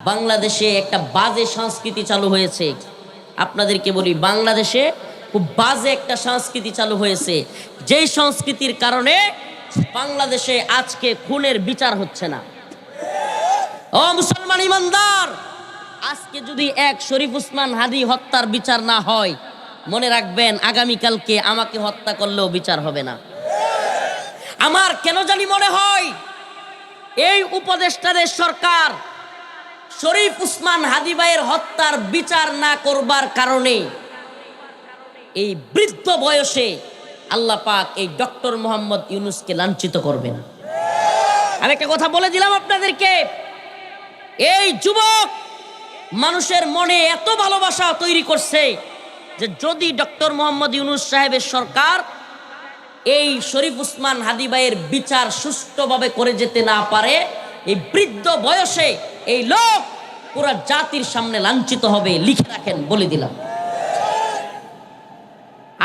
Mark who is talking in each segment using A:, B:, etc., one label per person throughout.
A: বাংলাদেশে একটা বাজে সংস্কৃতি চালু হয়েছে। আপনাদেরকে বলি, বাংলাদেশে খুব বাজে একটা সংস্কৃতি চালু হয়েছে, যেই সংস্কৃতির কারণে বাংলাদেশে আজকে খুনের বিচার হচ্ছে না। ও মুসলমান ইমানদার, আজকে যদি এক শরীফ উসমান হাদি হত্যার বিচার না হয়, মনে রাখবেন আগামীকালকে আমাকে হত্যা করলেও বিচার হবে না। আমার কেন জানি মনে হয় এই উপদেষ্টাদের সরকার শরীফ উসমান হাদি ভাইয়ের হত্যার বিচার না করবার কারণে এই বৃদ্ধ বয়সে আল্লাহ পাক এই ডক্টর মোহাম্মদ ইউনূসকে লাঞ্ছিত করবেন। আমি একটা কথা বলে দিলাম আপনাদেরকে, এই যুবক মানুষের মনে এত ভালোবাসা তৈরি করছে যে যদি ডক্টর মোহাম্মদ ইউনূস সাহেবের সরকার এই শরীফ উসমান হাদি ভাইয়ের বিচার সুষ্ঠুভাবে করে যেতে না পারে, এই বৃদ্ধ বয়সে এই লোক পুরো জাতির সামনে লাঞ্ছিত হবে। লিখে রাখেন, বলে দিলাম।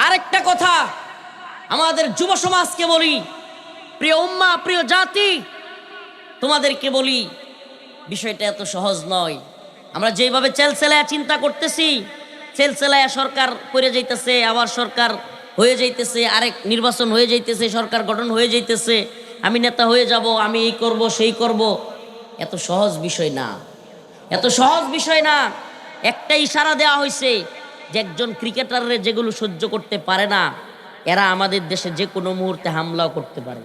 A: আরেকটা কথা আমাদের যুব সমাজকে বলি, প্রিয় উম্মাহ, প্রিয় জাতি, তোমাদেরকে বলি, বিষয়টা এত সহজ নয়। আমরা যেভাবে চেলচেলায়া চিন্তা করতেছি, চেলচেলায়া সরকার করে যাইতেছে, আবার সরকার হয়ে যাইতেছে, আরেক নির্বাচন হয়ে যাইতেছে, সরকার গঠন হয়ে যাইতেছে, আমি নেতা হয়ে যাব, আমি এই করব সেই করব, এত সহজ বিষয় না, এত সহজ বিষয় না। একটা ইশারা দেওয়া হয়েছে যে একজন ক্রিকেটারের যেগুলো সহ্য করতে পারে না, এরা আমাদের দেশে যে কোনো মুহূর্তে হামলাও করতে পারে।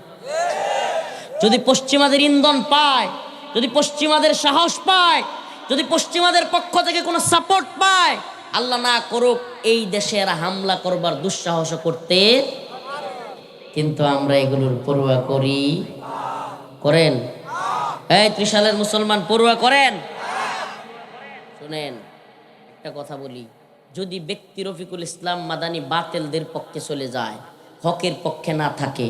A: যদি পশ্চিমাদের ইন্ধন পায়, যদি পশ্চিমাদের সাহস পায়, যদি পশ্চিমাদের পক্ষ থেকে কোনো সাপোর্ট পায়, আল্লাহ না করুক এই দেশে এরা হামলা করবার দুঃসাহস করতে। কিন্তু আমরা এগুলোর পরোয়া করি? করেন? এই ত্রিশালের মুসলমান পরোয়া করেন? শুনেন, একটা কথা বলি, যদি ব্যক্তি রফিকুল ইসলাম মাদানী বাতিলদের পক্ষে চলে যায়, হকের পক্ষে না থাকে,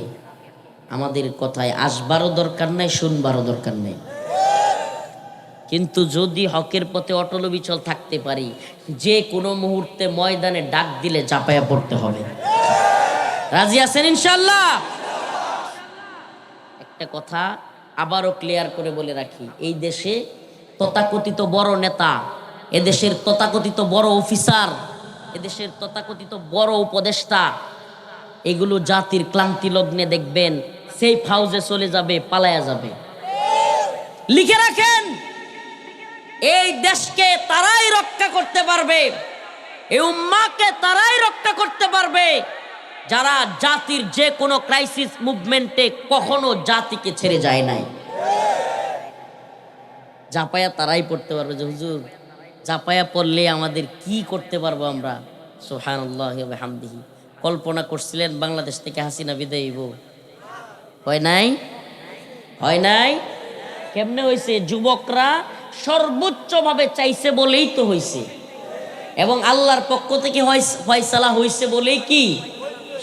A: আমাদের কথায় আসবারও দরকার নাই, শুনবারও দরকার নেই। কিন্তু যদি হকের পথে অটল বিচল থাকতে পারি, যে কোনো মুহূর্তে ময়দানে ডাক দিলে চাপায়া পড়তে হবে। রাজি আছেন ইনশাআল্লাহ? একটা কথা আবারও ক্লিয়ার করে বলে রাখি, এই দেশে তথাকথিত বড় নেতা, এদেশের তথাকথিত বড় অফিসার, এদেশের তথাকথিত বড় উপদেষ্টা, এগুলো জাতির ক্লান্তি লগ্নে দেখবেন সেই ফাউজে চলে যাবে, পালায়া যাবে। লিখে রাখেন, এই দেশকে তারাই রক্ষা করতে পারবে, এই উম্মাহকে তারাই রক্ষা করতে পারবে যারা জাতির যে কোনো ক্রাইসিস মুভমেন্টে কখনো জাতিকে ছেড়ে যায় নাই। জাপায়া তারাই পড়তে পারবে যে হুজুর জাপায়া পড়লে আমাদের কি করতে পারবো আমরা। সুবহানাল্লাহি ওয়া বিহামদিহি। কল্পনা করছিলেন বাংলাদেশ থেকে হাসিনা বিদায় হইব? হয় নাই? হয় নাই? কেমনে হয়েছে? যুবকরা সর্বোচ্চভাবে চাইছে বলেই তো হয়েছে, এবং আল্লাহর পক্ষ থেকে ফয়সালা হয়েছে বলেই কি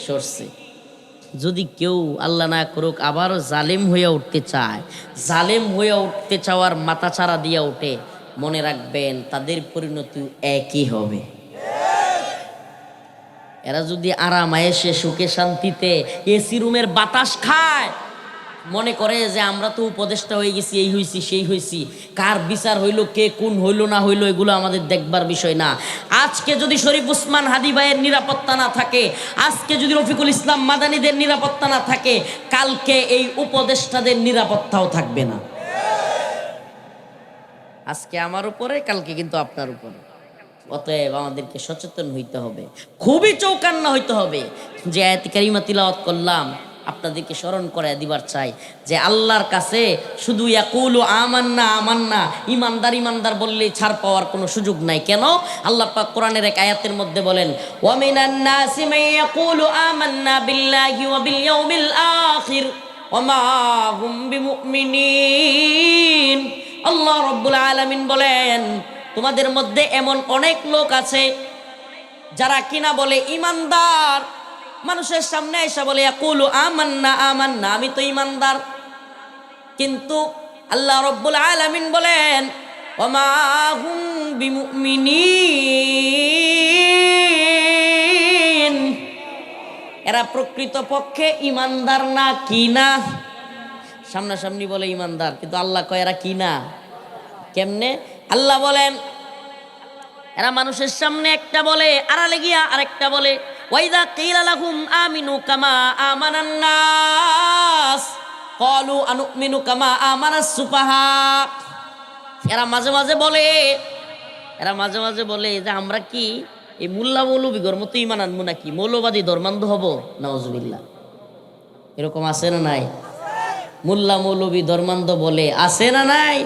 A: সরছে। যদি কেউ আল্লাহ না করুক আবারও জালেম হয়ে উঠতে চায়, জালেম হয়ে উঠতে চাওয়ার মাথা ছাড়া দিয়া উঠে, মনে রাখবেন তাদের পরিণতি একই হবে। এরা যদি আরাম আয়েশে সুখে শান্তিতে এসি রুমের বাতাস খায়, মনে করে যে আমরা তো উপদেষ্টা হয়ে গেছি, এই হইছি সেই হইছি, কার বিচার হইল, কে কোন হইল না হইল, এগুলো আমাদের দেখবার বিষয় না। আজকে যদি শরীফ উসমান হাদি ভাইয়ের নিরাপত্তা না থাকে, আজকে যদি রফিকুল ইসলাম মাদানীদের নিরাপত্তা না থাকে, কালকে এই উপদেষ্টাদের নিরাপত্তাও থাকবে না। আজকে আমার উপরে, কালকে কিন্তু আপনার উপরে। অতএব আমাদেরকে সচেতন হইতে হবে, খুবই চৌকান্না হইতে হবে। যে আয়াত কারিমা তিলাওয়াত করলাম, আপনাদেরকে স্মরণ করে দিবার চাই যে আল্লাহর কাছে শুধু ইয়াকুলু আমান্না আমান্না, ইমানদার ইমানদার বললেই ছাড় পাওয়ার কোনো সুযোগ নাই। কেন? আল্লাহ পাক কোরআনের এক আয়াতের মধ্যে বলেন, ওয়া মিনান নাসি মান ইয়াকুলু আমান্না বিল্লাহি ওয়া বিল ইয়াউমিল আখির ওয়া মা হুম বিমুমিনিন। আল্লাহ রাব্বুল আলামিন বলেন, তোমাদের মধ্যে এমন অনেক লোক আছে যারা কিনা বলে ইমানদার, মানুষের সামনে এসে বলে ইয়াকুলু আমান্না আমান্না, আমি তো ইমানদার, কিন্তু আল্লাহ রাব্বুল আলামিন বলেন ওয়া মা হুম বিমুমিনিন, এরা প্রকৃতপক্ষে ইমানদার না। কি না? সামনাসামনি বলে ইমানদার, কিন্তু আল্লাহ কয় এরা কি না। কেমনে? আল্লাহ বলেন এরা মানুষের সামনে একটা বলে, আড়ালে গিয়া আরেকটা বলে। ওয়াইদা কিলা লাহুম আমিনু কামা আমানান নাস ক্বালু আনুমিনু কামা আমানাস সুফাহা। এরা মাঝে মাঝে বলে যে আমরা কি এই মোল্লা মৌলবীগর মতো ঈমান আনবো নাকি, মৌলবাদী ধর্মান্ধ হব? নাউজুবিল্লাহ। এরকম আছে না নাই? মোল্লা মৌলবী ধর্মান্ধ বলে, আছে না নাই?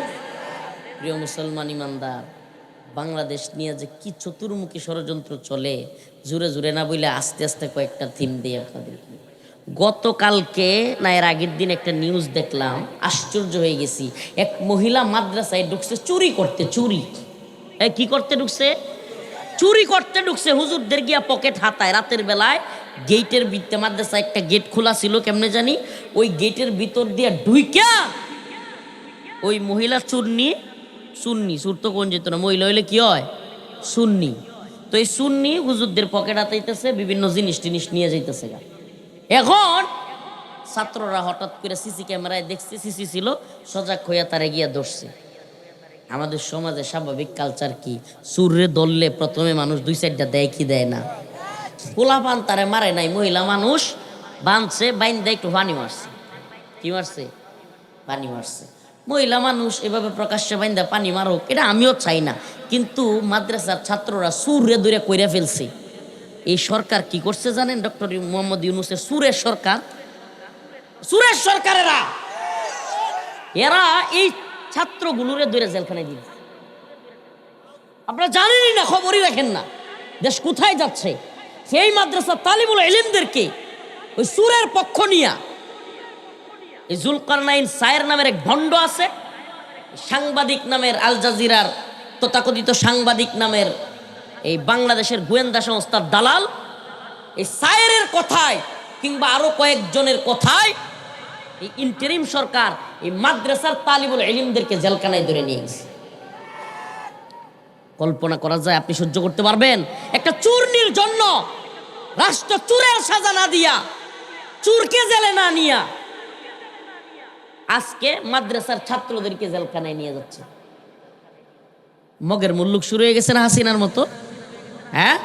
A: প্রিয় মুসলমান ইমানদার, বাংলাদেশ নিয়ে যে কি চতুর্মুখী ষড়যন্ত্র চলে, জুড়ে জুড়ে না বইলে আস্তে আস্তে কয়েকটা থিম দিয়ে আপনাদেরকে। গতকালকে না এর আগের দিন একটা নিউজ দেখলাম, আশ্চর্য হয়ে গেছি। এক মহিলা মাদ্রাসায় ঢুকছে চুরি করতে। কি করতে ঢুকছে? চুরি করতে ঢুকছে। হুজুরদের গিয়া পকেট হাতায় রাতের বেলায়। গেটের ভিতরে মাদ্রাসা একটা গেট খোলা ছিল কেমনে জানি, ওই গেটের ভিতর দিয়ে ঢুইকা ওই মহিলা সুন্নি, সুর তো কোন যেত না, মহিলা হইলে কি হয়? সুন্নি। তো এই সুন্নি হুজুরদের পকেট হাতাইতেছে, বিভিন্ন জিনিস টিনিস নিয়ে যাইতেছে। এখন ছাত্ররা হঠাৎ করে সিসি ক্যামেরায় দেখছে, সিসি ছিল, সজাগ হইয়া তারে গিয়া ধরছে। আমাদের সমাজে স্বাভাবিক কালচার কি, সুরে ধরলে প্রথমে মানুষ দুই সাইডটা দেয় কি দেয় না? পোলা পান তারে মারে নাই, মহিলা মানুষ বাঁধছে, বাইন্দা একটু পানি মারছে। কি মারছে? পানি মারছে। মহিলা মানুষ এভাবে প্রকাশ্যে বাইন্দা পানি মারুক, এটা আমিও চাই না, কিন্তু মাদ্রাসার ছাত্ররা সুরে দূরে কইরা ফেলছে। এই সরকার কি করছে জানেন? ডক্টর মোহাম্মদ ইউনূসের সুরের সরকারেরা এরা এই ছাত্রগুলোরে ধরে জেলখানায় দিয়েছে। আপনারা জানেনই না, খবরই রাখেন না, দেশ কোথায় যাচ্ছে। সেই মাদ্রাসা তালিবুল ইলমদেরকে ওই সুরের পক্ষ নিয়া এই জুলকারনাইন সায়ের নামের এক ভণ্ড আছে, সাংবাদিক নামের আল জাজিরার তথাকথিত সাংবাদিক নামের এই বাংলাদেশের গোয়েন্দা সংস্থার দালাল, এই সায়েরের কথায় কিংবা আরো কয়েকজনের কথায় এই ইন্টারিম সরকার এই মাদ্রাসার তালিবুল ইলমদেরকে জেলখানায় ধরে নিয়ে গেছে। কল্পনা করা যায়? আপনি সহ্য করতে পারবেন? একটা চুরনির জন্য রাষ্ট্র চুরের সাজা না দিয়া, চুরকে জেলে না নিয়া, আজকে মাদ্রাসার ছাত্রদেরকে জেলখানায় নিয়ে যাচ্ছে। মগের মুল্লুক শুরু হয়ে গেছে না হাসিনার মতো? হ্যাঁ,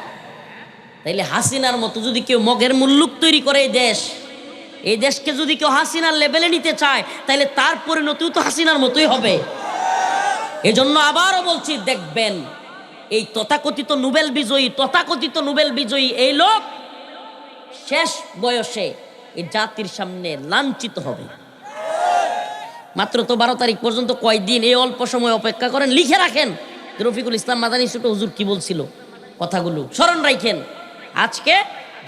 A: তাইলে হাসিনার মতো যদি কেউ মগের মুল্লুক তৈরি করে এই দেশকে যদি কেউ হাসিনার লেভেলে নিতে চায়, তাহলে তার পরিণতিও তো হাসিনার মতোই হবে। এজন্য আবারও বলছি, দেখবেন এই তথাকথিত নোবেল বিজয়ী এই লোক শেষ বয়সে এই জাতির সামনে লাঞ্ছিত হবে। মাত্র তো 12 তারিখ পর্যন্ত কয়দিন, এই অল্প সময় অপেক্ষা করেন, লিখে রাখেন রফিকুল ইসলাম মাদানী ছোট হুজুর কি বলছিল, কথাগুলো স্মরণ রাখেন। আজকে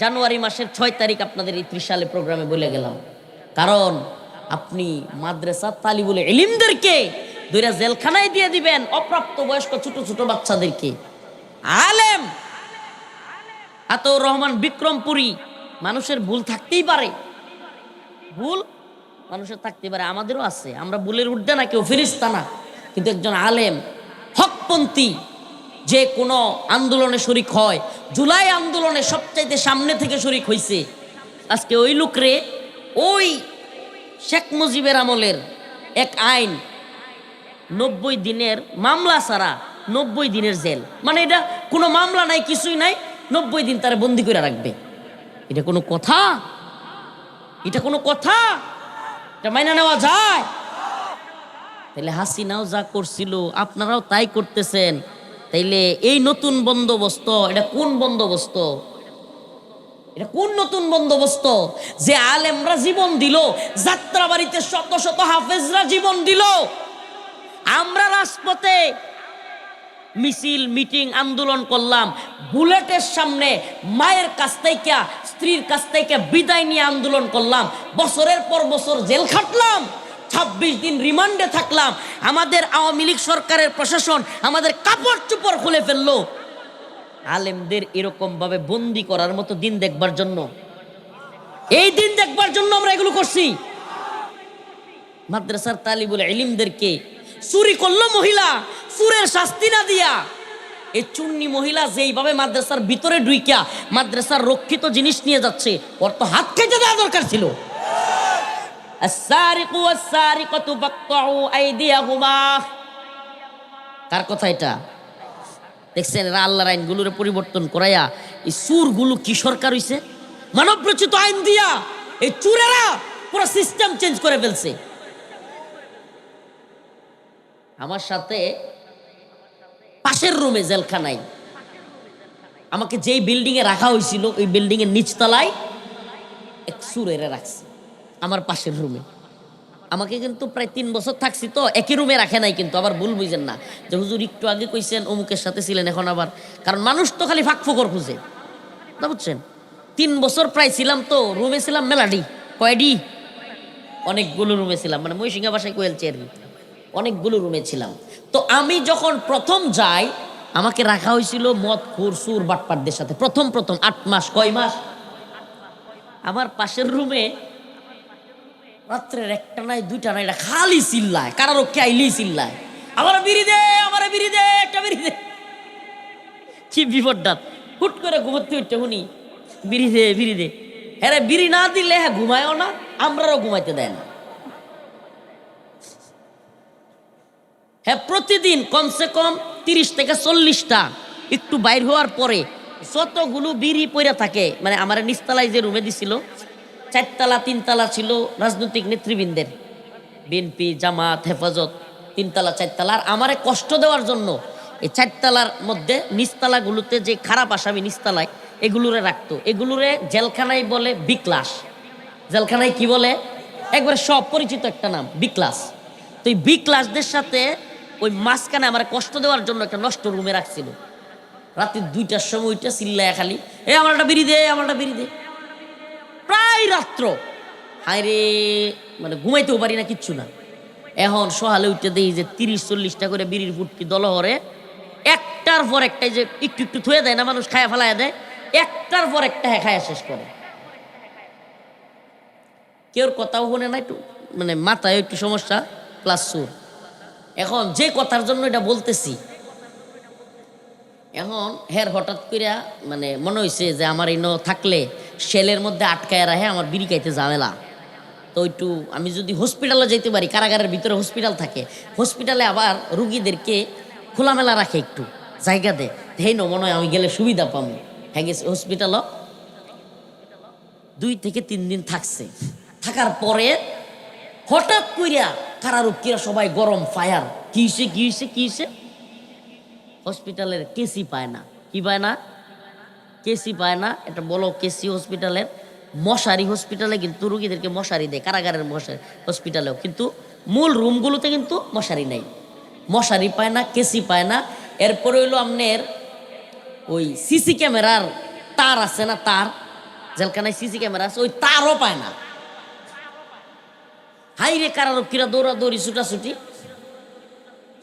A: জানুয়ারি মাসের 6 তারিখ আপনাদের এই 30 সালে প্রোগ্রামে বলে গেলাম। কারণ আপনি মাদ্রাসা তালিবুল ইলমদেরকে দুইটা জেলখানায় দিয়ে দিবেন, অপ্রাপ্ত বয়স্ক ছোট ছোট বাচ্চাদেরকে। আলেম আতাউর রহমান বিক্রমপুরী, মানুষের ভুল থাকতেই পারে, ভুল মানুষের থাকতে পারে, আমাদেরও আছে, আমরা ভুলের ঊর্ধ্বে না, কেউ ফেরেশতা না। কিন্তু একজন আলেম হকপন্থী যে কোনো আন্দোলনে শরিক হয়, জুলাই আন্দোলনে সবচাইতে সামনে থেকে শরিক হয়েছে, আজকে ওই লোকরে ওই শেখ মুজিবের আমলের এক আইন 90 দিনের মামলা ছাড়া 90 দিনের জেল, মানে এটা কোনো মামলা নাই, কিছুই নাই, 90 দিন তারা বন্দি করে রাখবে। এটা কোনো কথা? এটা মাইনা নেওয়া যায়? তাইলে হাসিনাও যা করছিল আপনারাও তাই করতেছেন। তাইলে এই নতুন বন্দোবস্ত, এটা কোন বন্দোবস্ত? এটা কোন নতুন বন্দোবস্ত? যে আলেমরা জীবন দিল, যাত্রাবাড়িতে শত শত হাফেজরা জীবন দিল, আমরা রাজপথে মিছিল, মিটিং, আন্দোলন করলাম, বুলেটের সামনে মায়ের কাছ থেকে, স্ত্রীর কাছ থেকে বিদায় নিয়ে আন্দোলন করলাম, বছরের পর বছর জেল খাটলাম, 26 দিন রিমান্ডে থাকলাম, আমাদের আওয়ামী লীগ সরকারের প্রশাসন আমাদের কাপড় চোপড় খুলে ফেললো। আলেমদের এরকম ভাবে বন্দি করার মতো দিন দেখবার জন্য, এই দিন দেখবার জন্য আমরা এগুলো করছি। মাদ্রাসার তালিবুল ইলমদেরকে চুরি করলো মহিলা, চুরের শাস্তি না দিয়া, এই চুন্নি মহিলা যেইভাবে মাদ্রাসার ভিতরে ঢুইকা মাদ্রাসার রক্ষিত জিনিস নিয়ে যাচ্ছে, ওর তো হাত কেটে দেওয়া দরকার ছিল। السارق والسارقة فاقطعوا أيديهما কার কথা এটা? দেখছেন এরা আল্লাহর আইনগুলোর পরিবর্তন করাইয়া এই চুরগুলো কি সরকার হইছে? মানব রচিত আইন দিয়া এই চুরেরা পুরো সিস্টেম চেঞ্জ করে ফেলছে। আমার সাথে পাশের রুমে জেলখানায় আমাকে যেই বিল্ডিং এ রাখা হয়েছিল ওই বিল্ডিং এর নিচতলায় এক চুরেরা রাখছে আমার পাশের রুমে। আমাকে কিন্তু প্রায় 3 বছর থাকছি, তো একই রুমে রাখে নাই, কিন্তু আবার ভুল বুঝেন না যে হুজুর একটু আগে কইছেন অমুকের সাথে ছিলেন, এখন আবার, কারণ মানুষ তো খালি ফাঁক ফোকর খুঁজে, বুঝছেন? 3 বছর প্রায় ছিলাম, তো রুমে ছিলাম মেলাডি, কয়ডি, অনেকগুলো রুমে ছিলাম, মানে মহিষিংহা বাসায় কোয়েলছি আর কি, অনেকগুলো রুমে ছিলাম। তো আমি যখন প্রথম যাই আমাকে রাখা হয়েছিল মদ খুর সুর বাটপারদের সাথে, প্রথম 8 মাস, কয় মাস। আমার পাশের রুমে রাত্রের 1টা নাই 2টা নাই, এটা খালি চিল্লায়, কারারক্ষী আইলেই চিল্লায়, আমার বিড়ি দে, আমার বিড়ি দে, একটা বিড়ি দে। কি বিপদটা! হুট করে ঘুমাতে উঠতে শুনি বিড়ি দে, বিড়ি দে। হ্যাঁ, বিড়ি না দিলে হ্যাঁ ঘুমায়ও না, আমরাও ঘুমাইতে দেয় না। হ্যাঁ, প্রতিদিন কমসে কম 30 থেকে 40টা একটু বাইর হওয়ার পরে যতগুলো বিড়ি পইরা থাকে, মানে আমার নিচতলায় যে রুমে দিছিল 4 তলা 3 তলা ছিল রাজনৈতিক নেতৃবৃন্দের, বিএনপি জামাত হেফাজত, 3 তলা 4 তলা, আর আমারে কষ্ট দেওয়ার জন্য এই 4 তলার মধ্যে নিচতলাগুলোতে যে খারাপ আসামি নিচতলায় এগুলোরে রাখতো। এগুলোরে জেলখানায় বলে বিক্লাস। জেলখানায় কি বলে? একবারে সব পরিচিত একটা নাম, বিক্লাস। তো এই বিক্লাসদের সাথে ওই মাঝখানে আমার কষ্ট দেওয়ার জন্য একটা নষ্ট রুমে রাখছিল। রাত্রি 2টার সময় ওইটা চিল্লায় খালি, আমার একটা বিড়ি দে, আমার একটা বিড়ি দে, প্রায় রাত্র। হায় রে, মানে ঘুমাইতেও পারি না, কিচ্ছু না। এখন সকালে উঠতে দেখি যে 30-40টা করে বিড়ির ফুটকি দলহরে একটার পর একটাই, যে একটু একটু থুয়ে দেয় না মানুষ, খায়া ফেলায় দেয়, একটার পর একটা খায়া শেষ করে। কেউর কথাও শোনে না, একটু মানে মাথায় একটু সমস্যা প্লাস সুর। এখন যে কথার জন্য এটা বলতেছি, এখন হের হঠাৎ করে মানে মনে হয়েছে যে আমার এই থাকলে সেলের মধ্যে আটকায় রাখে, আমার বিড়ি খাইতে ঝামেলা। তো একটু আমি যদি হসপিটালে যেতে পারি, কারাগারের ভিতরে হসপিটাল থাকে, হসপিটালে আবার রুগীদেরকে খোলামেলা রাখে, একটু জায়গা দেয়, হেই মনে হয় আমি গেলে সুবিধা পাবো। হ্যাঁ, গেছে হসপিটালও 2 থেকে 3 দিন থাকছে। থাকার পরে হঠাৎ কইরা কারারক্ষীরা সবাই গরম ফায়ার, কি হইছে কি হইছে কি হইছে, হসপিটালের কেসি পায় না। কি পায় না? কেসি পায় না। এটা বলো কেসি হসপিটালের মশারি, হসপিটালে কিন্তু রুগীদেরকে মশারি দেয়, কারাগারের মশারি হসপিটালেও, কিন্তু মূল রুমগুলোতে কিন্তু মশারি নাই, মশারি পায় না, কেসি পায় না। এরপরে হইলো আপনার ওই সিসি ক্যামেরার তার আছে না, তার জেলখানায় সিসি ক্যামেরা আছে, ওই তারও পায় না। হাইরে কারারক্ষীরা দৌড়াদৌড়ি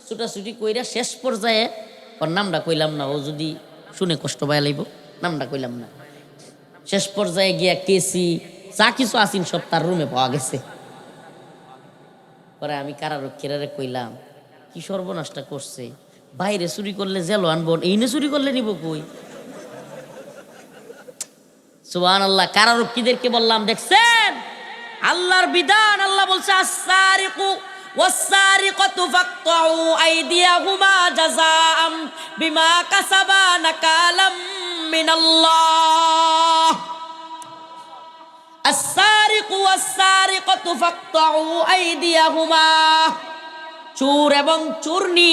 A: ছুটাছুটি কইরা শেষ পর্যায়ে, ওর নামটা কইলাম না, ও যদি শুনে কষ্ট পায় লাইব, নামটা কইলাম না। শেষ পর্যায়ে গিয়া কেসি যা কিছু আসিন সব তার রুমে পাওয়া গেছে। পরে আমি কারারক্ষীরা কইলাম, কি সর্বনাশটা করছে, বাইরে চুরি করলে জেল আনবো, এইনে চুরি করলে নিব কই? সুবহানাল্লাহ। কারারক্ষীদেরকে বললাম, দেখছেন আল্লাহর বিধান, আল্লাহ বলছে আস-সারিকু ওয়াস-সারিকাতু ফাকতাউ আইদিয়াহুমা জাযাআম বিমা কাসাবা নাকালাম মিনাল্লাহ। আস-সারিকু ওয়াস-সারিকাতু ফাকতাউ আইদিয়াহুমা, চোর এবং চোরনি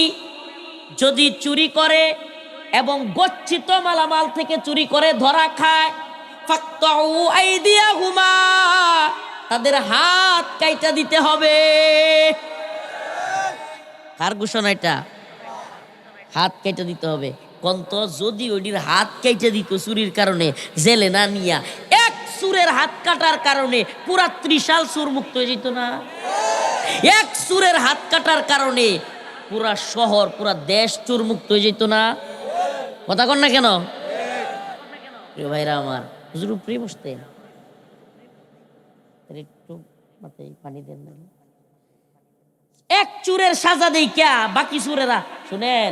A: যদি চুরি করে এবং গচ্ছিত মালামাল থেকে চুরি করে ধরা খায়, ফাকতাউ আইদিয়াহুমা, তাদের হাত কাইটা দিতে হবে। কার ঘোষণা এটা? হাত কাইটা দিতে হবে। কন্ত যদি ওইটির হাত কাইটা দিত চুরির কারণে, জেলে না নিয়া, এক চুরের হাত কাটার কারণে পুরা ত্রিশাল চুর মুক্ত হয়ে যেত না? এক চুরের হাত কাটার কারণে পুরা শহর, পুরা দেশ চুর মুক্ত হয়ে যেত না? কথা কন না কেন প্রিয় ভাইরা আমার? হুজুর উপরে বসতেন, একটু মাথায় পানি দেন না। এক চুরের সাজা দেই ক্যা, বাকি চুরেরা শুনেন,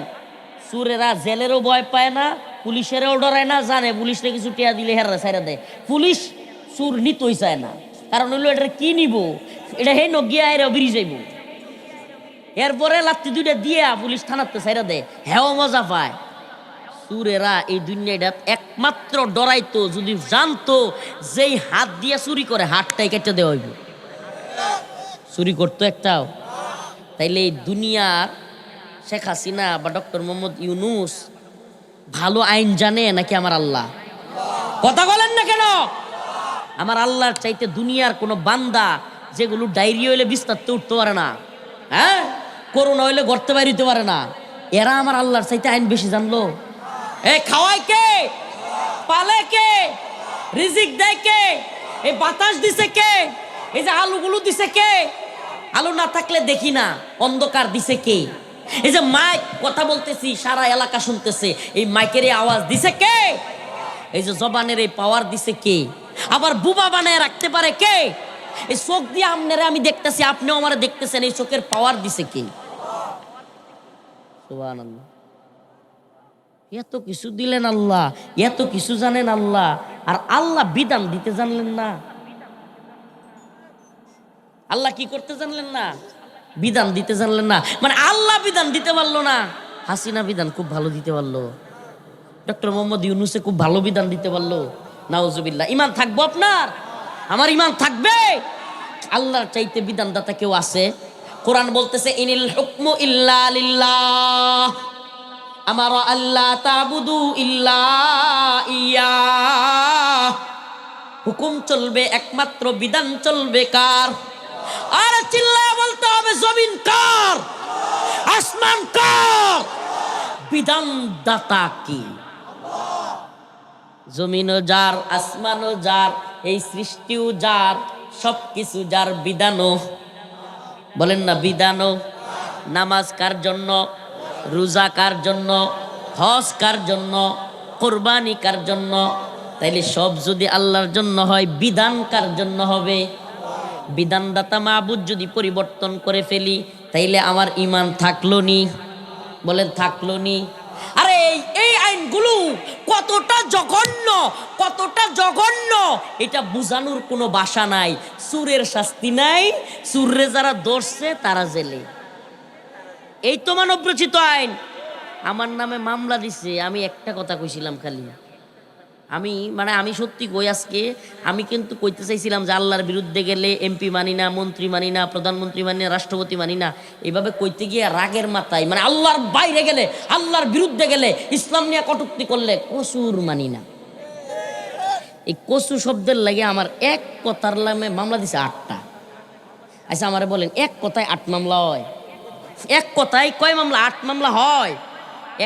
A: চুরেরা জেলেরও ভয় পায় না, পুলিশেরও ডরায় না, জানে পুলিশরে কিছু টিয়া দিলে হেরা ছাইরা দেয়। পুলিশ চুর নিতই চায় না, কারণ হইলো এটা কি নিব, এটা হে নগিয়া এরা বেরিয়ে যাইব। এরপরে লাত্তি দুইটা দিয়ে পুলিশ থানাতে ছাইরা দেয়, হ্যাঁ মজা পায়। চুরেরা এই দুনিয়াটা একমাত্র ডরাইতো যদি জানতো যেই হাত দিয়ে চুরি করে হাতটাই কেটে দেওয়া হইব। চুরি করতো একটাও। তাইলে এই দুনিয়ার শেখ হাসিনা বা ডক্টর মোহাম্মদ ইউনুস ভালো আইন জানে নাকি আমার আল্লাহ? কথা বলেন না কেন? আমার আল্লাহর চাইতে দুনিয়ার কোনো বান্দা যেগুলো ডায়রিয়া হইলে বিস্তারতে উঠতে পারে না, হ্যাঁ, করোনা হইলে গড়তে বাইরে হইতে পারে না, এরা আমার আল্লাহর চাইতে আইন বেশি জানলো। এই খাওয়ায় কে? পালে কে? রিজিক দেয় কে? এই বাতাস দিছে কে? এই যে আলুগুলো দিছে কে? আলু না থাকলে দেখি না, অন্ধকার দিছে কে? এই যে মাইক কথা বলতেছি সারা এলাকা শুনতেছে, এই মাইকের এই আওয়াজ দিছে কে? এই যে জবানের এই পাওয়ার দিছে কে? আবার বুবা বানায় রাখতে পারে কে? এই চোখ দিয়ে আপনারা আমি দেখতেছি, আপনিও আমার দেখতেছেন, এই চোখের পাওয়ার দিছে কে? সুবহানাল্লাহ। এত কিছু দিলেন আল্লাহ, এত কিছু জানেন আল্লাহ, আর আল্লাহ বিধান দিতে জানলেন না। আল্লাহ কি করতে জানলেন না? বিধান দিতে জানলেন না। মানে আল্লাহ বিধান দিতে পারলো না, হাসিনা বিধান খুব ভালো দিতে পারলো, ডক্টর মোহাম্মদ ইউনুসে খুব ভালো বিধান দিতে পারলো। নাউজুবিল্লাহ। ইমান থাকবো আপনার? আমার ইমান থাকবে? আল্লাহর চাইতে বিধানদাতা কেউ আছে? কোরআন বলতেছে ইনিল হুকমু ইল্লা লিল্লাহ, আমার আল্লাহ তাবুদু ইল্লা ইয়া। হুকুম চলবে একমাত্র, বিধান চলবে কার? আর চিল্লায় বলতে হবে জমিন কার, আসমান কার, বিধানদাতা কি? জমিনও যার, আসমানও যার, এই সৃষ্টিও যার, সবকিছু যার, বিধানও। বলেন না বিধানও। নামাজ কার জন্য? রোজা কার জন্য? হজ কার জন্য? কোরবানি কার জন্য? তাইলে সব যদি আল্লাহর জন্য হয়, বিধান কার জন্য হবে? বিধানদাতা মাবুদ যদি পরিবর্তন করে ফেলি, তাইলে আমার ইমান থাকলো নি? বলেন থাকলো নি? আরে এই আইনগুলো কতটা জঘন্য, কতটা জঘন্য, এটা বুঝানোর কোনো ভাষা নাই। চুরের শাস্তি নাই, চুররে যারা ধরছে তারা জেলে। এই তো মানব রচিত আইন। আমার নামে মামলা দিছে, আমি একটা কথা কইছিলাম খালি, আমি সত্যি কই, আজকে আমি কিন্তু কইতে চাইছিলাম যে আল্লাহর বিরুদ্ধে গেলে এমপি মানি না, মন্ত্রী মানি না, প্রধানমন্ত্রী মানি না, রাষ্ট্রপতি মানি না, এইভাবে কইতে গিয়ে রাগের মাথায়, মানে আল্লাহর বাইরে গেলে, আল্লাহর বিরুদ্ধে গেলে, ইসলাম নিয়ে কটূক্তি করলে কসুর মানি না। এই কসু শব্দের লাগে আমার এক কথার নামে মামলা দিছে 8টা। আচ্ছা আমারে বলেন, এক কথায় 8 মামলা হয়? এক কথায় কয় মামলা? 8 মামলা হয়।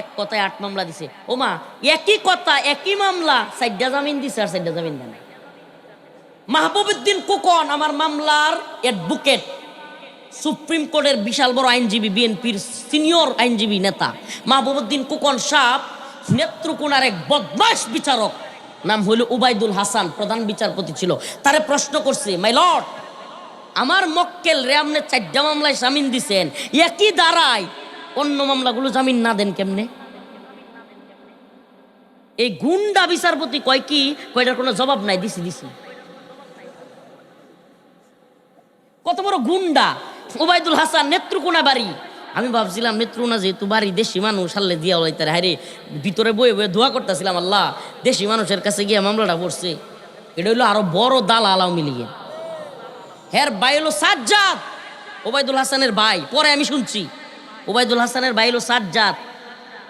A: এক কথায় 8 মামলা দিছে। ও মা, একই কথা একই মামলা 4টা জামিন দিছে আর 4টা জামিন দেয় না। মাহবুবউদ্দিন খোকন আমার মামলার অ্যাডভোকেট, সুপ্রিম কোর্টের বিশাল বড় আইনজীবী, বিএনপির সিনিয়র আইনজীবী নেতা মাহবুবউদ্দিন খোকন সাহেব নেত্রকোনার এক বদমাশ বিচারক, নাম হইল উবাইদুল হাসান, প্রধান বিচারপতি ছিল। তারে প্রশ্ন করছে, মাই লর্ড, আমার মক্কেল রে আপনি 4টা মামলায় জামিন দিছেন, একই দাঁড়ায় অন্য মামলাগুলো জামিন না দেন কেমনে? এই গুন্ডা বিচারপতি কয় কি, কয়টার কোনো জবাব নাই। দিছি। কত বড় গুন্ডা! ওবায়দুল হাসান, নেত্রকোনা বাড়ি। আমি ভাবছিলাম নেত্রকোনা যেহেতু বাড়ি, দেশি মানুষ হারলে দিয়া হইতারে, হারে ভিতরে বয়ে বয়ে দোয়া করতেছিলাম, আল্লাহ দেশি মানুষের কাছে গিয়ে মামলাটা পড়ছে। এটা হইলো আরো বড় দাল আলাও মিলিয়ে। হ্যার ভাই হলো সাজ্জাদ, ওবায়দুল হাসানের ভাই। পরে আমি শুনছি ওবায়দুল হাসানের ভাই হলো সাজ্জাদ,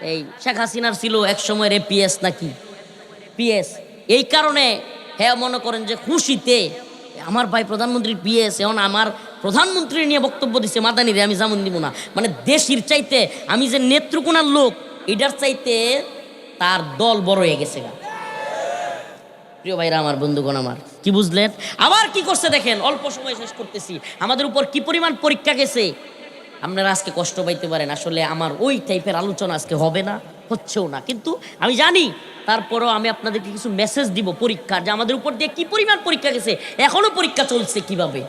A: এই শেখ হাসিনার ছিল এক সময়ের পিএস নাকি পিএস। এই কারণে হ্যাঁ মনে করেন যে খুশিতে আমার ভাই প্রধানমন্ত্রীর পিএস, এখন আমার প্রধানমন্ত্রী নিয়ে বক্তব্য দিচ্ছে, মাদানিরে আমি জামিন দিব না। মানে দেশির চাইতে আমি যে নেত্রকোনার লোক, এটার চাইতে তার দল বড় হয়ে গেছে। প্রিয় ভাইরা আমার, বন্ধুগণ আমার, কি বুঝলেন? আবার কি করছে দেখেন, অল্প সময় শেষ করতেছি। আমাদের উপর কি পরিমাণ পরীক্ষা গেছে। আপনারা আজকে কষ্ট পাইতে পারেন, আসলে আমার ওই টাইপের আলোচনা আজকে হবে না, হচ্ছেও না, কিন্তু আমি জানি তারপরেও আমি আপনাদেরকে কিছু মেসেজ দিব পরীক্ষা, যে আমাদের উপর দিয়ে কি পরিমাণ পরীক্ষা গেছে, এখনো পরীক্ষা চলছে কিভাবে।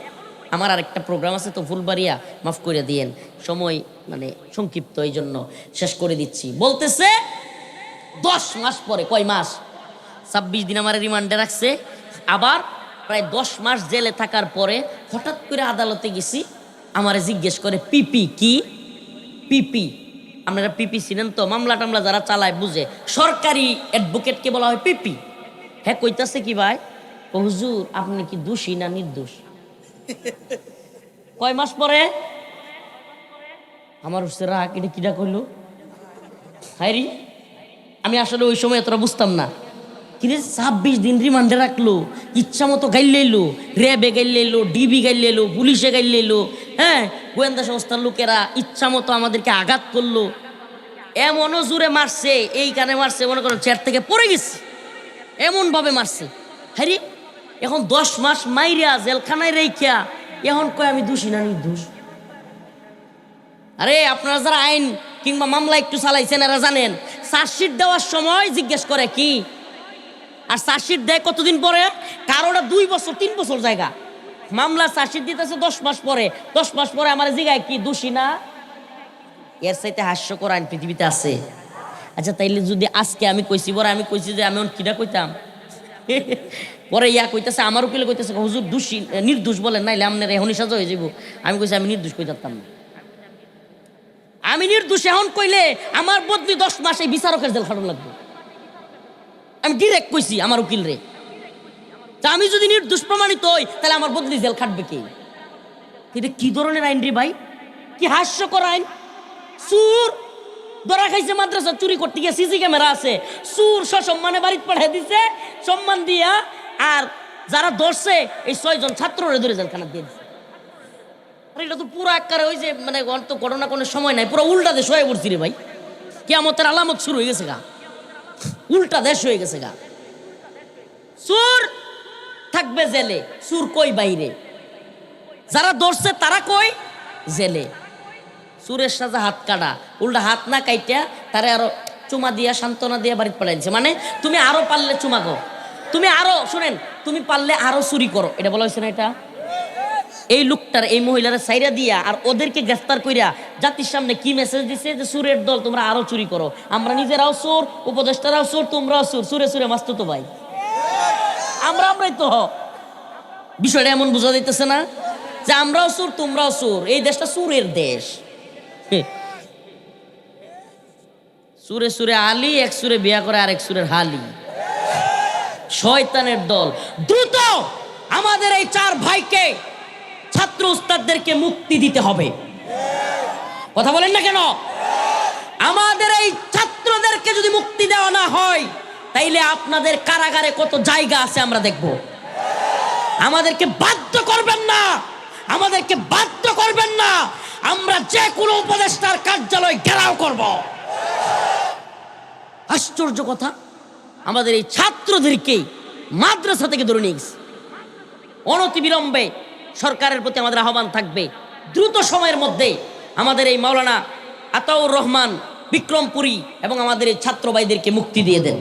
A: আমার আরেকটা প্রোগ্রাম আছে তো ফুলবাড়িয়া, মাফ করে দিয়েন, সময় মানে সংক্ষিপ্ত, এই জন্য শেষ করে দিচ্ছি। বলতেছে 10 মাস পরে, কয় মাস, 26 দিন আমার রিমান্ডে রাখছে। আবার প্রায় 10 মাস জেলে থাকার পরে হঠাৎ করে আদালতে গেছি, আমারে জিজ্ঞেস করে পিপি কি। পিপি, আপনারা পিপি চিনেন তো? মামলা টামলা যারা চালায় বুঝে, সরকারি অ্যাডভোকেটকে বলা হয় পিপি। হ্যাঁ কইতাছে কি ভাই, ও হুজুর আপনি কি দোষী না নির্দোষ? কয় মাস পরে আমার হচ্ছে রাগ, এটা কিটা কইলো হাইরি। আমি আসলে ওই সময় এতটা বুঝতাম না, কিন্তু 26 দিন রিমান্ডে রাখলো, ইচ্ছা মতো গাইলে এলো, র্যাবে গাইলে এলো, ডিবি গাইলে এলো, পুলিশে গাইলে এলো, হ্যাঁ গোয়েন্দা সংস্থার লোকেরা ইচ্ছা মতো আমাদেরকে আঘাত করলো। এমনও জোরে মারছে, এই কানে মারছে মনে করো চেয়ার থেকে পড়ে গেছে, এমন ভাবে মারছে। হ্যাঁ এখন 10 মাস মাইরা জেলখানায় রেখা এখন কয় আমি দোষী না নির্দোষ। আরে আপনারা যারা আইন কিংবা মামলা একটু চালাইছেন এরা জানেন, চার্জশিট দেওয়ার সময় জিজ্ঞেস করে কি, আর চার্জশিট দেয় কতদিন পরে, কারোটা 2 বছর 3 বছর জায়গা। মামলা চার্জশিট দিতেছে 10 মাস পরে, 10 মাস পরে আমার জিগায় কি দোষী না। এর চাইতে হাস্যকর আইন পৃথিবীতে আছে? আচ্ছা তাইলে যদি আজকে আমি কইছি, বড় আমি কইছি যে আমি কিনা কইতাম, পরে ইয়া কইতেছে আমার উকিলে কইতেছে হুজুর দোষী নির্দোষ বলেন নাইলে আপনার এখনই সাজা হয়ে যাব। আমি কইছি আমি নির্দোষ কইতাম না, আমি নির্দোষ এখন কইলে আমার বদলি 10 মাস এই বিচারকের জেল খাটানো লাগবে। আমি ডিরেক্ট কইছি আমার উকিল রে, তা আমি যদি নির্দোষ প্রমাণিত হই তাহলে আমার বদলি জেল খাটবে কে? এটা কি ধরনের আইন রে ভাই, কি হাস্যকর আইন। চুর ধরা খাইছে, মাদ্রাসা চুরি করতে গিয়ে সিসি ক্যামেরা আছে, চুর সসম্মানে বাড়িতে পাঠিয়ে দিছে সম্মান দিয়া, আর যারা ধরছে এই 6 জন ছাত্ররে ধরে জেলখানা দিয়ে দিছে। এটা তো পুরো আকারে ওই যে মানে তো ঘটনা কোনো সময় নাই, পুরো উল্টা দেশ হয়ে পড়ছি রে ভাই। কিয়ামতের আলামত শুরু হয়ে গেছে গা, উল্টা দেশ হয়ে গেছে গা। চোর থাকবে জেলে, চোর কই বাইরে, যারা ধরছে তারা কই জেলে। চোরের সাজা হাত কাটা, উল্টা হাত না কাইটা তারা আরো চুমা দিয়া সান্ত্বনা দিয়া বাড়িতে পাঠাইছে। মানে তুমি আরো পারলে চুমা গো, তুমি আরো শুনেন, তুমি পারলে আরো চুরি করো, এটা বলা হয়েছে না? এটা এই লোকটার এই মহিলারা সাইরা দিয়া আর ওদেরকে গ্রেফতার কইরা জাতির সামনে কি মেসেজ দিছে যে চোরের দল তোমরা আরো চুরি করো, আমরা নিজেরাও চোর, উপদেষ্টারাও চোর, তোমরাও চোর, চুরে চুরে মাস্ত তো ভাই আমরাই তো। বিষয়টা এমন বোঝা যাইতেছে না যে আমরাও চোর তোমরাও চোর, এই দেশটা চোরের দেশ। চুরে চুরে আলী, এক চুরে বিয়া করে আরেক চুরের হালি, শয়তানের দল। দ্রুত আমাদের এই 4 ভাইকে, ছাত্র উস্তাদদেরকে মুক্তি দিতে হবে। কথা বলেন না কেন? আমাদের এই ছাত্রদেরকে যদি মুক্তি দেওয়া না হয় তাইলে আপনাদের কারাগারে কত জায়গা আছে আমরা দেখব। আমাদেরকে বাধ্য করবেন না, আমাদেরকে বাধ্য করবেন না, আমরা যে কোনো উপদেষ্টার কার্যালয় ঘেরাও করব। আশ্চর্য কথা, আমাদের এই ছাত্রদেরকে মাদ্রাসা থেকে ধরে নিয়ে গেছে। অনতিবিলম্বে সরকারের প্রতি আমাদের আহ্বান থাকবে, দ্রুত সময়ের মধ্যে আমাদের এই মাওলানা আতাউর রহমান বিক্রমপুরী এবং আমাদের এই ছাত্র ভাইদেরকে মুক্তি দিয়ে দেন,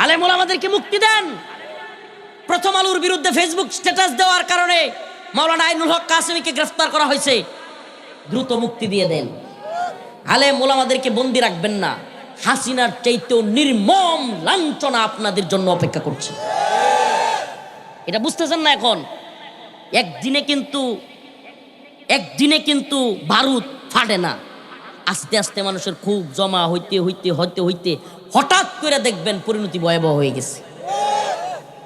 A: আলেম ওলামাদেরকে মুক্তি দেন। প্রথম আলোর বিরুদ্ধে ফেসবুক স্ট্যাটাস দেওয়ার কারণে মাওলানা আইনুল হক কাসেমীকে গ্রেফতার করা হয়েছে, দ্রুত মুক্তি দিয়ে দেন। আলেম ওলামাদেরকে বন্দী রাখবেন না, হাসিনার চাইতেও নির্মম লাঞ্ছনা আপনাদের জন্য অপেক্ষা করছে। এটা বুঝতেছেন না? এখন একদিনে কিন্তু বারুদ ফাটে না, আস্তে আস্তে মানুষের খুব জমা হইতে হইতে হইতে হইতে হঠাৎ করে দেখবেন পরিণতি ভয়াবহ হয়ে গেছে।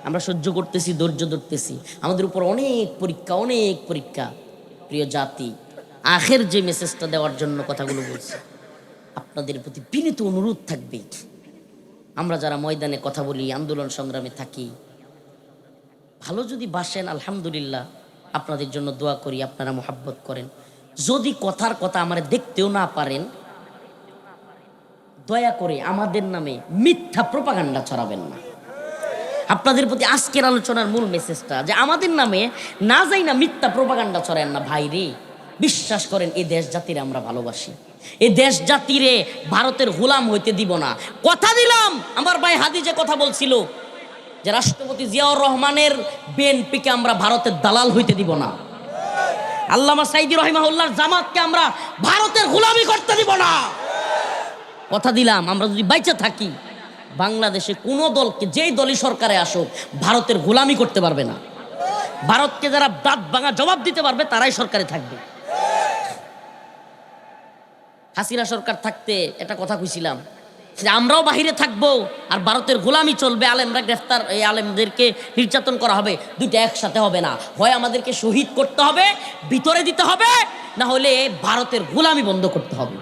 A: আমরা সহ্য করতেছি, ধৈর্য ধরতেছি, আমাদের উপর অনেক পরীক্ষা। প্রিয় জাতি, আখের যে মেসেজটা দেওয়ার জন্য কথাগুলো বলছি, আপনাদের প্রতি বিনীত অনুরোধ থাকবে, আমরা যারা ময়দানে কথা বলি, আন্দোলন সংগ্রামে থাকি, ভালো যদি বাসেন আলহামদুলিল্লাহ, আপনাদের জন্য দোয়া করি, আপনারা মোহাব্বত করেন। যদি কথার কথা আমারে দেখতেও না পারেন, দয়া করে আমাদের নামে মিথ্যা প্রপাগান্ডা ছড়াবেন না। আপনাদের প্রতি আজকের আলোচনার মূল মেসেজটা যে আমাদের নামে না যাই না মিথ্যা প্রপাগান্ডা ছড়ান না। ভাই রে, বিশ্বাস করেন এই দেশ জাতিরে আমরা ভালোবাসি, এই দেশ জাতিরে ভারতের গোলাম হইতে দিব না। কথা দিলাম, আমার ভাই হাদি যে কথা বলছিল যে রাষ্ট্রপতি জিয়াউর রহমানের বিএনপিকে আমরা ভারতের দালাল হইতে দিব না, আল্লামা সাইদি রহিমাহুল্লাহর জামাতকে আমরা ভারতের গোলামি করতে দিব না। কথা দিলাম, আমরা যদি বাইচে থাকি বাংলাদেশে কোনো দলকে, যেই দলই সরকারে আসুক, ভারতের গোলামি করতে পারবে না। ভারতকে যারা দাঁত ভাঙা জবাব দিতে পারবে তারাই সরকারে থাকবে। হাসিনা সরকার থাকতে একটা কথা কইছিলাম যে আমরাও বাহিরে থাকবো আর ভারতের গোলামি চলবে, আলেমরা গ্রেফতার, এই আলেমদেরকে নির্যাতন করা হবে, দুইটা একসাথে হবে না। হয় আমাদেরকে শহীদ করতে হবে, ভিতরে দিতে হবে, না হলে ভারতের গোলামি বন্ধ করতে হবে।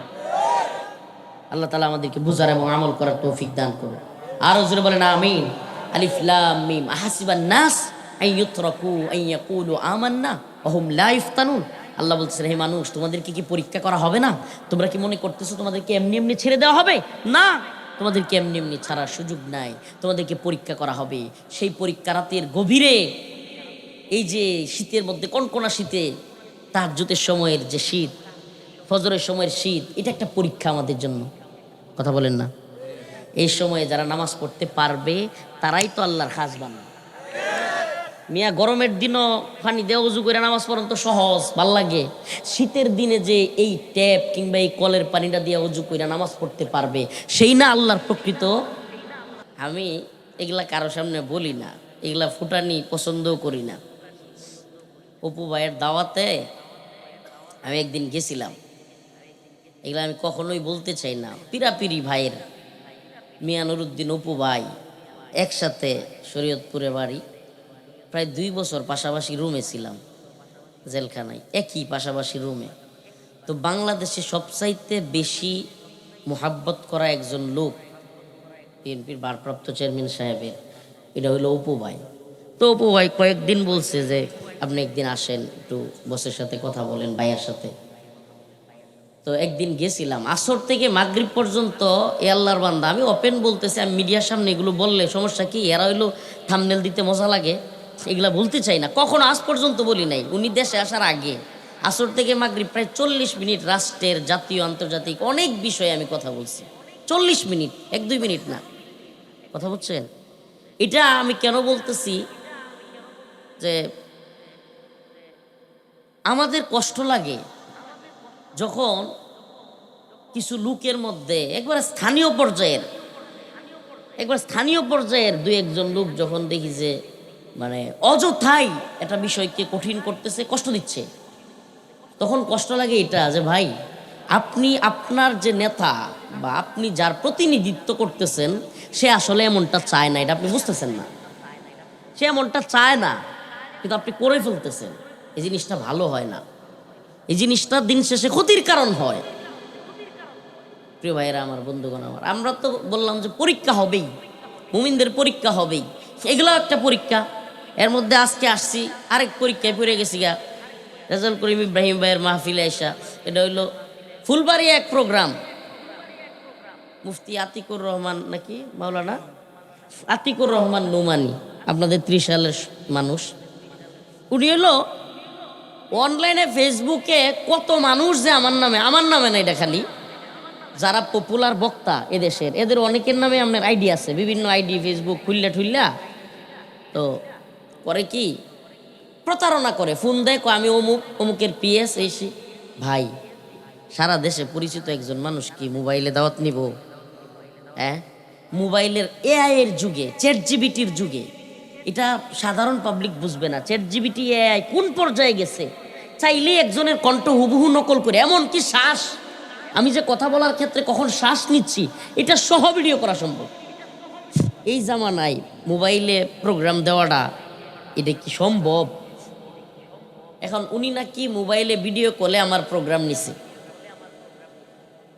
A: আল্লাহ তাআলা আমাদেরকে বুঝার এবং আমল করার তৌফিক দান করুন। আরো জোরে বলেন আমিন। আলিফ লাম মিম। আহাসিবান নাস আন ইউতরাকু আন ইয়াকুলু আমান্না ওয়া হুম লা ইফতানুন। আল্লাহ বলছেন, হে মানুষ, তোমাদেরকে কি পরীক্ষা করা হবে না? তোমরা কি মনে করতেছো তোমাদেরকে এমনি এমনি ছেড়ে দেওয়া হবে? না, তোমাদেরকে এমনি এমনি ছাড়ার সুযোগ নাই, তোমাদেরকে পরীক্ষা করা হবে। সেই পরীক্ষা রাতের গভীরে, এই যে শীতের মধ্যে, কনকনা শীতে, তাহাজ্জুদের সময়ের যে শীত, ফজরের সময়ের শীত, এটা একটা পরীক্ষা আমাদের জন্য। কথা বলেন না? এই সময়ে যারা নামাজ পড়তে পারবে তারাই তো আল্লাহর খাস বান্দা। মিয়া গরমের দিনও পানি দিয়ে উজু করে নামাজ পড়ান তো সহজ, ভাল লাগে। শীতের দিনে যে এই ট্যাপ কিংবা এই কলের পানিটা দিয়ে উজু করে নামাজ পড়তে পারবে, সেই না আল্লাহর প্রকৃত। আমি এগুলা কারো সামনে বলি না, এগুলা ফুটানি পছন্দও করি না। অপু ভাইয়ের দাওয়াতে আমি একদিন গেছিলাম, এগুলো আমি কখনোই বলতে চাই না। পিরাপিরি ভাইয়ের, মিয়া নুরুদ্দিন অপু ভাই, একসাথে শরীয়তপুরে বাড়ি, প্রায় 2 বছর পাশাপাশি রুমে ছিলাম জেলখানায়, একই পাশাপাশি রুমে। তো বাংলাদেশে সবচাইতে বেশি মোহাব্বত করা একজন লোক বিএনপির ভারপ্রাপ্ত চেয়ারম্যান সাহেবের, এটা হলো অপু ভাই। তো অপু ভাই কয়েকদিন বলছে যে আপনি একদিন আসেন, একটু বসের সাথে কথা বলেন, ভাইয়ের সাথে। তো একদিন গেছিলাম, আসর থেকে মাগরিব পর্যন্ত এ আল্লাহর বান্দা, আমি ওপেন বলতেছি, আমি মিডিয়ার সামনে এগুলো বললে সমস্যা কি? এরা হইলো থাম্বনেল দিতে মজা লাগে, এগুলা বলতে চাই না, কখনো আজ পর্যন্ত বলি নাই। উনি দেশে আসার আগে আসর থেকে মাগরিব প্রায় 40 মিনিট রাষ্ট্রের, জাতীয়, আন্তর্জাতিক অনেক বিষয়ে আমি কথা বলছি। 40 মিনিট, 1-2 মিনিট না, কথা বলছেন? এটা আমি কেন বলতেছি যে আমাদের কষ্ট লাগে যখন কিছু লোকের মধ্যে একবার স্থানীয় পর্যায়ের 2-1 জন লোক যখন দেখি যে মানে অযথাই একটা বিষয়কে কঠিন করতেছে, কষ্ট দিচ্ছে, তখন কষ্ট লাগে এটা যে ভাই, আপনি আপনার যে নেতা বা আপনি যার প্রতিনিধিত্ব করতেছেন, সে আসলে এমনটা চায় না, এটা আপনি বুঝতেছেন না। সে এমনটা চায় না, কিন্তু আপনি করে ফেলতেছেন। এই জিনিসটা ভালো হয় না, এই জিনিসটা দিন শেষে ক্ষতির কারণ হয়। প্রিয় ভাইয়েরা আমার, বন্ধুগণ আমার, আমরা তো বললাম যে পরীক্ষা হবেই, মুমিনদের পরীক্ষা হবেই, এগুলো একটা পরীক্ষা। এর মধ্যে আজকে আসছি আরেক পরীক্ষায় পড়ে গেছি গা, রেজাউল করিম ইব্রাহিম ভাইয়ের মাহফিলে আইসা। এটা হইলো ফুলবাড়ি এক প্রোগ্রাম, মুফতি আতিকুর রহমান নাকি মাওলানা আতিকুর রহমান নোমানি, আপনাদের 30 সালের মানুষ। উনি হলো অনলাইনে ফেসবুকে কত মানুষ যে আমার নামে না, এটা খালি যারা পপুলার বক্তা এদেশের, এদের অনেকের নামে আপনার আইডি আছে, বিভিন্ন আইডি ফেসবুক খুললা ঠুললা। তো করে কি প্রতারণা করে, ফোন দেয়, আমি অমুকের পিএস এসি। ভাই, সারা দেশে পরিচিত একজন মানুষ কি মোবাইলে দাওয়াত নিব? হ্যাঁ, মোবাইলের এআই এর যুগে, চ্যাট জিপিটির যুগে, এটা সাধারণ পাবলিক বুঝবে না। চ্যাট জিপিটি এআই কোন পর্যায়ে গেছে, চাইলে একজনের কণ্ঠ হুবহু নকল করে, এমনকি শ্বাস, আমি যে কথা বলার ক্ষেত্রে কখন শ্বাস নিচ্ছি এটা সহ ভিডিও করা সম্ভব। এই জামানায় মোবাইলে প্রোগ্রাম দেওয়াটা এটা কি সম্ভব? এখন উনি নাকি মোবাইলে ভিডিও কলে আমার প্রোগ্রাম নিছে,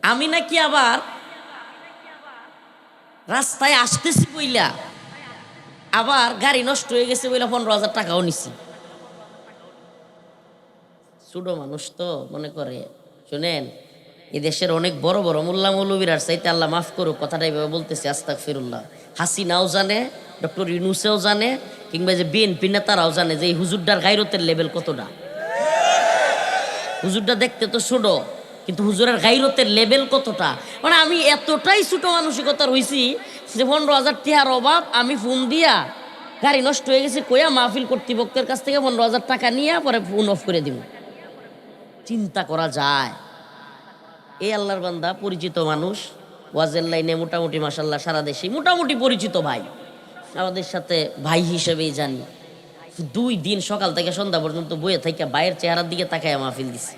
A: আমি নাকি আবার রাস্তায় আসতেছি বইলা আবার গাড়ি নষ্ট হয়ে গেছে বইলা 15,000 টাকাও নিছি। ছোট মানুষ তো মনে করে। শুনেন, এদেশের অনেক বড় বড় মোল্লা মৌলবীর আর চাইতে, আল্লাহ মাফ করুক কথাটা এইভাবে বলতেছি, আস্তাগফিরুল্লাহ, হাসিনাও জানে, ডক্টর ইউনূসও জানে, কিংবা যে বিএনপি নেতারাও জানে যে এই হুজুরটার গায়রতের লেভেল কতটা। হুজুরটা দেখতে তো ছোট, কিন্তু হুজুরের গায়রতের লেভেল কতটা। মানে আমি এতটাই ছোট মানসিকতার হইছি যে 15,000 টাকার অভাব, আমি ফোন দিয়া গাড়ি নষ্ট হয়ে গেছে কইয়া মাহফিল কর্তৃপক্ষের কাছ থেকে 15,000 টাকা নিয়ে পরে ফোন অফ করে দিব। চিন্তা করা যায়? এই আল্লাহর বান্দা পরিচিত মানুষ, ওয়াজের লাইনে মোটামুটি মাশাল্লাহ সারা দেশে মোটামুটি পরিচিত ভাই, আমাদের সাথে ভাই হিসেবেই জানি। 2 দিন সকাল থেকে সন্ধ্যা পর্যন্ত বইয়ে থেকে বাইরের চেহারার দিকে তাকায় মাহফিল দিছে।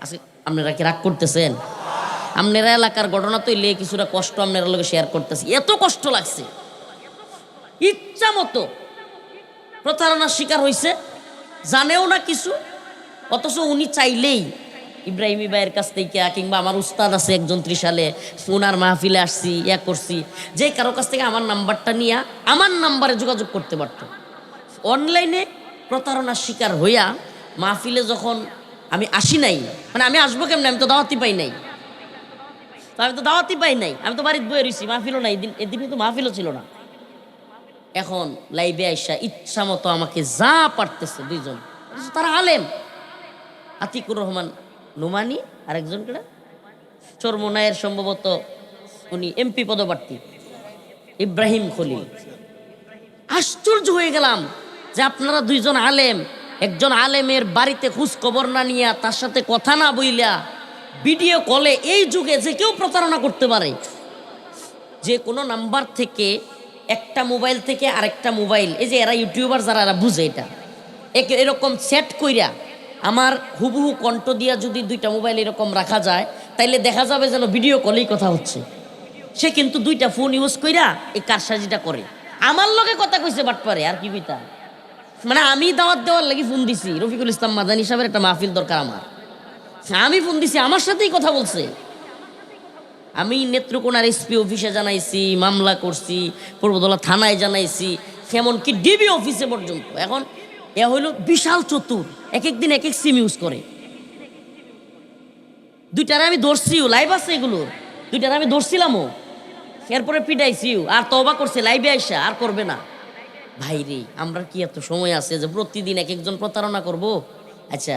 A: আজকে আপনারা কি রাগ করতেছেন? আপনারা এলাকার ঘটনা তো এলে কিছুটা কষ্ট আপনারা লোকে শেয়ার করতেছি। এত কষ্ট লাগছে, ইচ্ছা মতো প্রতারণার শিকার হয়েছে, জানেও না কিছু, অথচ উনি চাইলেই ইব্রাহিমী ভাইয়ের কাছ থেকে কিংবা আমার উস্তাদ আছে একজন ত্রিশালে, ওনার মাহফিলে আসছি, করছি, যে কারো কাছ থেকে আমার নাম্বারটা নিয়ে আমার নাম্বারে যোগাযোগ করতে পারত। অনলাইনে প্রতারণার শিকার হইয়া মাহফিলে যখন আমি আসি নাই, মানে আমি আসবো কেমন, আমি তো দাওয়াতি পাই নাই, আমি তো বাড়িতে বয়ে রয়েছি, মাহফিলও নাই, এদিনই তো মাহফিলও ছিল না। এখন লাইভে আইসা ইচ্ছা মতো আমাকে যা পারতেছে দুইজন, তারা আলেম, আতিকুর রহমান নোমানি আর একজন কেডা চরমোনায়ের সম্ভবত উনি এমপি পদপ্রার্থী ইব্রাহিম খলিল। আশ্চর্য হয়ে গেলাম যে আপনারা দুইজন আলেম, একজন আলেমের বাড়িতে খোঁজ খবর না নিয়া, তার সাথে কথা না বইলা ভিডিও কলে এই যুগে যে কেউ প্রতারণা করতে পারে। যে কোনো নাম্বার থেকে, একটা মোবাইল থেকে আরেকটা মোবাইল, এই যে এরা ইউটিউবার যারা, এরা বুঝে এটা, এরকম সেট কইরা আমার হুবহু কণ্ঠ দিয়া যদি দুইটা মোবাইল এরকম রাখা যায়, তাইলে দেখা যাবে যেন ভিডিও কলেই কথা হচ্ছে। সে কিন্তু দুইটা ফোন ইউজ কইরা এই কারসাজিটা করে। আমার লগে কথা কইছে বাটপারে, আর কি কইতা, মানে আমি দাওয়াত দেওয়ার লাগি ফোন দিছি, রফিকুল ইসলাম মাদানী সাহেবের একটা মাহফিল দরকার আমার, আমি ফোন দিছি, আমার সাথেই কথা বলছে। আমি নেত্রকোনার এসপি অফিসে জানাইছি, মামলা করছি, পূর্বদলা থানায় জানাইছি, এমনকি ডিবি অফিসে পর্যন্ত। এখন এ হইল বিশাল চতুর, এক একদিন এক এক সিম ইউজ করে। দুইটারে আমি ধরছিও, লাইভ আছে এগুলো, দুইটারে আমি ধরছিলামও, এরপরে পিটাইছিও, আর তওবা করছে লাইভে আইসা, আর করবে না। ভাই রে, আমরা কি এত সময় আছে যে প্রতিদিন এক একজন প্রতারণা করব? আচ্ছা,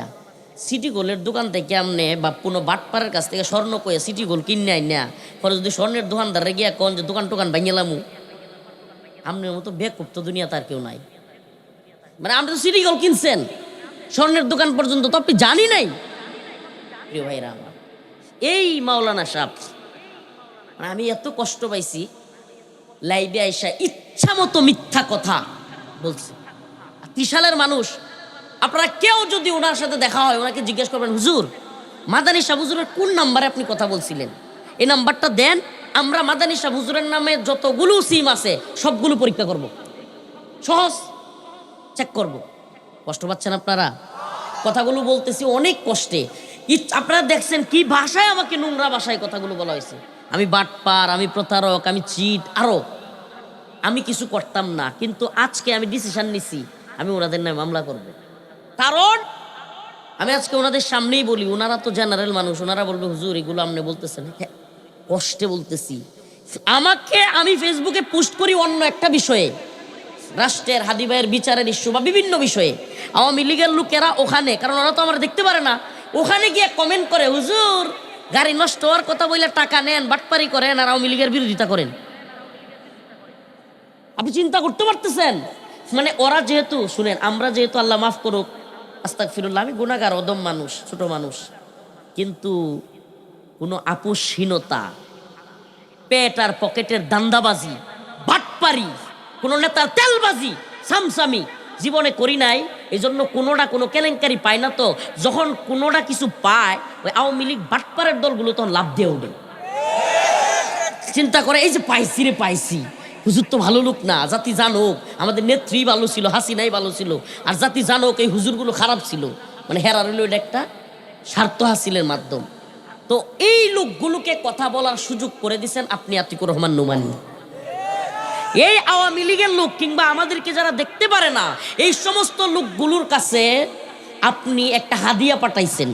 A: সিটি গোল্ডের দোকান থেকে আমনে বা কোনো বাটপাড়ের কাছ থেকে স্বর্ণ কয়ে সিটি গোল্ড কিনে আই না, পরে যদি স্বর্ণের দোকানদারে গিয়া কন যে দোকান টোকান ভাঙিলামু, আমনের মতো বেকুব তো দুনিয়া তার কেউ নাই। মানে আপনি তো সিটি গোল্ড কিনছেন, স্বর্ণের দোকান পর্যন্ত তো আপনি জানি নাই। প্রিয় ভাইরা আমার, এই মাওলানা সাহেব, মানে আমি এত কষ্ট পাইছি, লাইভে আইসা ইচ্ছা মতো মিথ্যা কথা বলছে। ত্রিশালের মানুষ, আপনারা কেউ যদি ওনার সাথে দেখা হয়, ওনাকে জিজ্ঞেস করবেন, হুজুর মাদানী সাহেব হুজুরের কোন নাম্বারে আপনি কথা বলছিলেন, এই নাম্বারটা দেন, আমরা মাদানী সাহেব হুজুরের নামে যতগুলো সিম আছে সবগুলো পরীক্ষা করব, সহজ চেক করব। কষ্ট পাচ্ছেন আপনারা? কথাগুলো বলতেছি অনেক কষ্টে। আপনারা দেখছেন কি ভাষায় আমাকে, নোংরা ভাষায় কথাগুলো বলা হয়েছে। আমি বাটপার, আমি প্রতারক, আমি চিট, আরো আমি কিছু করতাম না, কিন্তু আজকে আমি ডিসিশন নিছি আমি ওনাদের নামে মামলা করব। কারণ আমি আজকে ওনাদের সামনেই বলি, ওনারা তো জেনারেল মানুষ, ওনারা বলবে হুজুর এগুলো আপনি বলতেছেন, হ্যাঁ কষ্টে বলতেছি। আমাকে, আমি ফেসবুকে পোস্ট করি অন্য একটা বিষয়ে, রাষ্ট্রের হাদি ভাইয়ের বিচারের ইস্যু বা বিভিন্ন বিষয়ে, আওয়ামী লীগের লোকেরা ওখানে, কারণ ওরা তো আমরা দেখতে পারে না, ওখানে গিয়ে কমেন্ট করে, হুজুর গাড়ি নষ্ট হওয়ার কথা বলে টাকা নেন, বাটপারি করেন, আর আওয়ামী লীগের বিরোধিতা করেন। আপনি চিন্তা করতে পারতেছেন? মানে ওরা যেহেতু, শুনেন, আমরা যেহেতু, আল্লাহ মাফ করুক, আস্তাগফিরুল্লাহ, আমি গুনাহগার, অদম মানুষ, ছোট মানুষ, কিন্তু কোনো আপোষহীনতা, পেট আর পকেটের দান্দাবাজি, বাটপারি, কোনো নেতার তেলবাজি, সামসামি জীবনে করি নাই। এই জন্য কোনোটা কোনো কেলেঙ্কারি পায় না, তো যখন কোনোটা কিছু পায়, ওই আওয়ামী লীগ বাটপারের দলগুলো তখন লাভ দিয়ে ওঠে, চিন্তা করে এই যে পাইছি রে পাইছি, হুজুর তো ভালো লোক না, জাতি জানুক আমাদের নেত্রী ভালো ছিল, হাসিনাই ভালো ছিল, আর জাতি জানুক এই হুজুরগুলো খারাপ ছিল, মানে হেরা রইল এটা একটা স্বার্থ হাসিলের মাধ্যম। তো এই লোকগুলোকে কথা বলার সুযোগ করে দিচ্ছেন আপনি, আতিকুর রহমান নোমানী। এই আওয়ামী লীগের লোক কিংবা আমাদেরকে যারা দেখতে পারে না, এই সমস্ত লোকগুলোর কাছে আপনি একটা হাদিয়া পাঠাইছেন,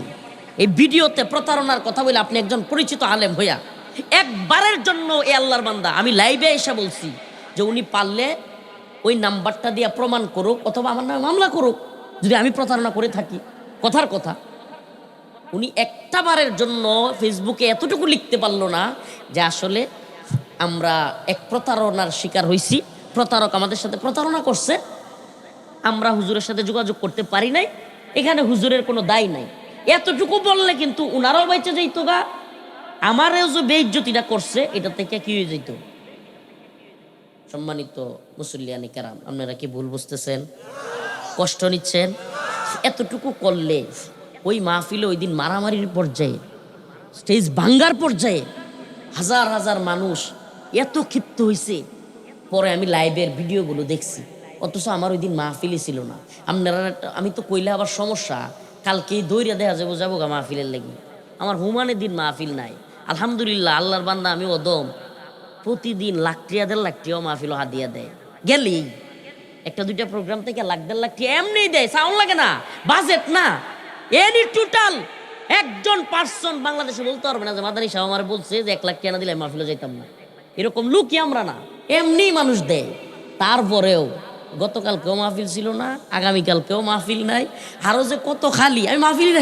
A: এই ভিডিওতে প্রতারণার কথা বলে আপনি একজন পরিচিত আলেম হইয়া একবারের জন্য, এ আল্লাহর বান্দা, আমি লাইভে এসে বলছি যে উনি পারলে ওই নাম্বারটা দিয়ে প্রমাণ করুক, অথবা আমার নামে মামলা করুক যদি আমি প্রতারণা করে থাকি। কথার কথা, উনি একটা বারের জন্য ফেসবুকে এতটুকু লিখতে পারলো না যে আসলে আমরা এক প্রতারণার শিকার হয়েছি, প্রতারক আমাদের সাথে প্রতারণা করছে, আমরা হুজুরের সাথে যোগাযোগ করতে পারি নাই, এখানে হুজুরের কোনো দায় নাই। এতটুকু বললে কিন্তু উনারাও বেঁচে যাইতো গা, আমারও যে বেইজ্জতিটা করছে এটা থেকে কি হয়ে যেত। সম্মানিত মুসল্লিয়ানি কেরাম, আপনারা কি ভুল বুঝতেছেন? কষ্ট নিচ্ছেন? এতটুকু করলে ওই মাহফিলে ওই দিন মারামারির পর্যায়ে স্টেজ ভাঙ্গার পর্যায়ে হাজার হাজার মানুষ এত ক্ষিপ্ত হয়েছে। পরে আমি লাইভের ভিডিওগুলো দেখছি, অথচ আমার ওই দিন মাহফিলই ছিল না। আপনারা, আমি তো কইলে আবার সমস্যা, কালকেই দৌড়িয়া দেখা যাবো যাবো গা মাহফিলের লেগে। আমার হুমানের দিন মাহফিল নাই। আলহামদুলিল্লাহ, আল্লাহর বান্দা আমি ওদম, প্রতিদিন লাখ টিয়া 1.5 লাখ টিয়াও মাহফিলও হাদিয়া দেয়। গেলেই একটা দুইটা প্রোগ্রাম থেকে লাখ 1.5 লাখ টিয়া এমনি দেয়, সাউন্ড লাগে না, বাজেট না, এনি টোটাল একজন পার্সন বাংলাদেশে বলতে পারবে না যে মাদানী সাহেব আমার বলছে যে 1 লাখ টিয়া না দিলে মাহফিলে যাইতাম না। এরকম লুকি আমরা না, এমনি মানুষ দেয়। তারপরেও গতকালকেও মাহফিল ছিল না, আগামীকালকেও মাহফিল নাই, আরও যে কত খালি। আমি মাহফিলই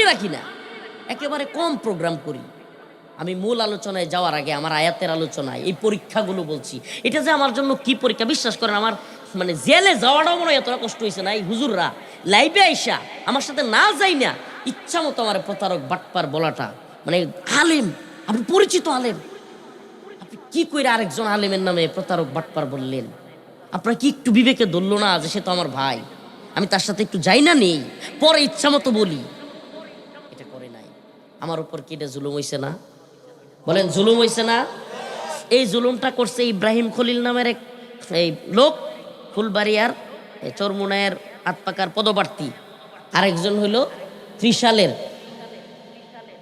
A: রাখি না, একেবারে কম প্রোগ্রাম করি। আমি মূল আলোচনায় যাওয়ার আগে আমার আয়াতের আলোচনায় এই পরীক্ষাগুলো বলছি। এটা যে আমার জন্য কি পরীক্ষা, বিশ্বাস করেন আমার মানে জেলে যাওয়াটাও মনে হয় এতটা কষ্ট হয়েছে না। এই হুজুররা লাইভে আইসা আমার সাথে না যাই না, ইচ্ছা মতো আমার প্রতারক বাটপার বলাটা, মানে আলেম, আপনি পরিচিত আলেম, আপনি কি করে আরেকজন আলেমের নামে প্রতারক বাটপার বললেন? আপনার কি একটু বিবেকে ধরলো না যে সে তো আমার ভাই, আমি তার সাথে একটু যাই না নেই, পরে ইচ্ছা মতো বলি? এটা করে নাই। আমার উপর কি এটা জুলুম হয়েছে না? বলেন, জুলুম হয়েছে না? এই জুলুমটা করছে ইব্রাহিম খলিল নামের এক এই লোক, ফুলবাড়িয়ার চরমুনায়ের আতপাকার পদপ্রার্থী। আরেকজন হইল ত্রিশালের,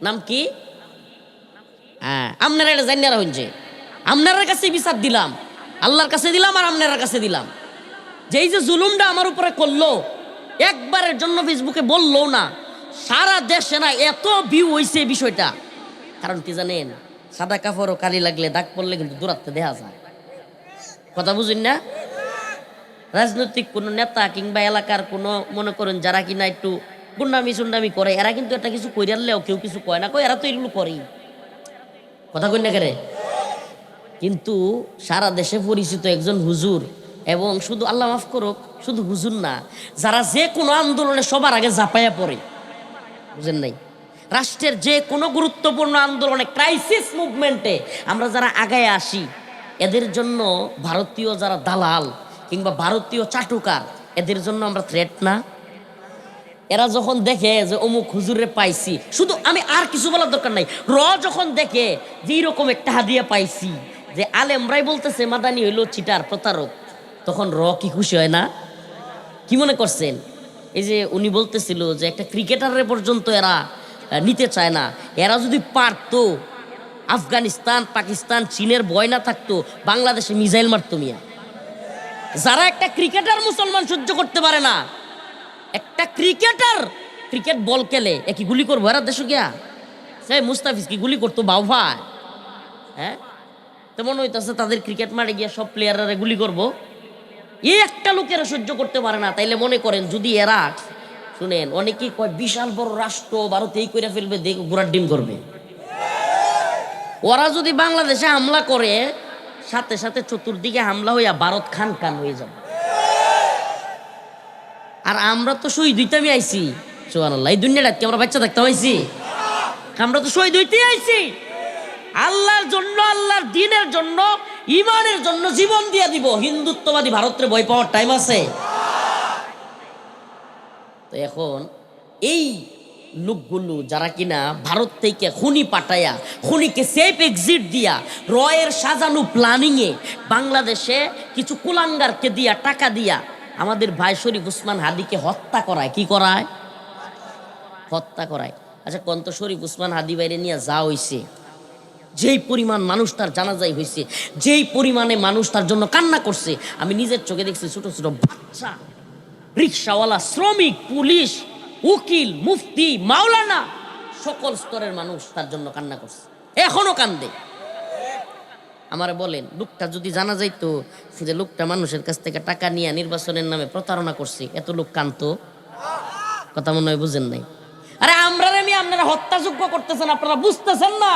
A: নাম কি? হ্যাঁ, আপনারা এটা জানিয়ারা হইছে। আপনার কাছে বিচার দিলাম, আল্লাহর কাছে দিলাম, আর আপনার কাছে দিলাম যে এই যে জুলুমটা আমার উপরে করলো, একবারের জন্য ফেসবুকে বললো না, সারা দেশে না এত ভিউ হয়েছে বিষয়টা। কারণ কি জানেন? সাদা কাপড়ও কালি লাগলে দাগ পড়লে কিন্তু দূরাত্মে দেখা যায়। কথা বুঝুন না? রাজনৈতিক কোনো নেতা কিংবা এলাকার কোনো, মনে করেন যারা কিনা একটু গুন্ডামি সুন্ডামি করে, এরা কিন্তু একটা কিছু কইরালেও কেউ কিছু কয় না, এরা তো এগুলো করেই। কথা কই না কেরে? কিন্তু সারা দেশে পরিচিত একজন হুজুর, এবং শুধু আল্লাহ মাফ করুক, শুধু হুজুর না, যারা যে কোনো আন্দোলনে সবার আগে ঝাঁপাইয়া পড়ে, বুঝেন নাই? রাষ্ট্রের যে কোনো গুরুত্বপূর্ণ আন্দোলনে, ক্রাইসিস মুভমেন্টে আমরা যারা আগায় আসি, এদের জন্য ভারতীয় যারা দালাল কিংবা ভারতীয় চাটুকার, এদের জন্য আমরা থ্রেট না? এরা যখন দেখে যে অমুক হুজুরে পাইছি, শুধু আমি আর কিছু বলার দরকার নাই, যখন দেখে যে এরকম একটা হাদিয়া পাইছি, যে আলেমরাই বলতেছে মাদানি হইল চিটার প্রতারক, তখন কি খুশি হয় না? কি মনে করছেন? এই যে উনি বলতেছিল যে একটা ক্রিকেটারের পর্যন্ত এরা নিতে চায় না, এরা যদি পারতো আফগানিস্তান, পাকিস্তান, চীনের ভয় না থাকতো, বাংলাদেশে মিসাইল মারতো মিয়া। যারা একটা ক্রিকেটার মুসলমান সহ্য করতে পারে না, একটা ক্রিকেটার ক্রিকেট বল খেলে, কি গুলি করবো এরা দেশ গিয়া? সে মুস্তাফিজ কি গুলি করতো বাউ ভাই? হ্যাঁ, তেমন হইতেছে তাদের ক্রিকেট মাঠে গিয়া সব প্লেয়াররা গুলি করবো। এই একটা লোকেরা সহ্য করতে পারে না, তাইলে মনে করেন যদি এরা, শুনেন, অনেকেই কয় বিশাল বড় রাষ্ট্র, ভারত এই করে ফেলবে, দেখ ঘোড়ার ডিম করবে। ওরা যদি বাংলাদেশে হামলা করে, সাথে সাথে চতুর্দিকে হামলা হইয়া ভারত খান খান হয়ে যাবে। আর আমরা তো শহীদ হইতামই আইছি, সুবহানাল্লাহ, এই দুনিয়াটা কি আমরা বাচ্চা থাকতাম আইছি? আমরা তো শহীদ হইতেই আইছি, আল্লাহর জন্য, আল্লাহর দ্বীনের জন্য, ইমানের জন্য জীবন দিয়ে দিব। হিন্দুত্ববাদী ভারতের ভয় পাওয়ার টাইম আছে? তো এখন এই লোকগুলো যারা কিনা ভারত থেকে খুনি পাঠাইয়া, খুনিকে সেফ এক্সিট দিয়া, রয়ের সাজানো প্ল্যানিংয়ে বাংলাদেশে কিছু কুলাঙ্গারকে দিয়া, টাকা দিয়া আমাদের ভাই শরীফ উসমান হাদিকে হত্যা করায়। কি করায়? হত্যা করায়। আচ্ছা, কন্ত শরীফ উসমান হাদি বাইরে নিয়ে যা হইছে, যেই পরিমাণ মানুষ তার জানাজাই হয়েছে, যেই পরিমাণে মানুষ তার জন্য কান্না করছে, আমি নিজের চোখে দেখছি। ছোট ছোট বাচ্চা, রিক্সাওয়ালা, শ্রমিক, পুলিশ, উকিল, মুফতি, মাওলানা, সকল স্তরের মানুষ তার জন্য কান্না করছে, এখনো কান্দে। আমারে বলেন, লোকটা যদি জানা যাইতো যে লোকটা মানুষের কাছ থেকে টাকা নিয়ে নির্বাচনের নামে প্রতারণা করছে, এত লোক কানতো? কথা মনে হয় বুঝেন নাই। আরে আমরা আপনারা হত্যাযোগ্য করতেছেন, আপনারা বুঝতেছেন না?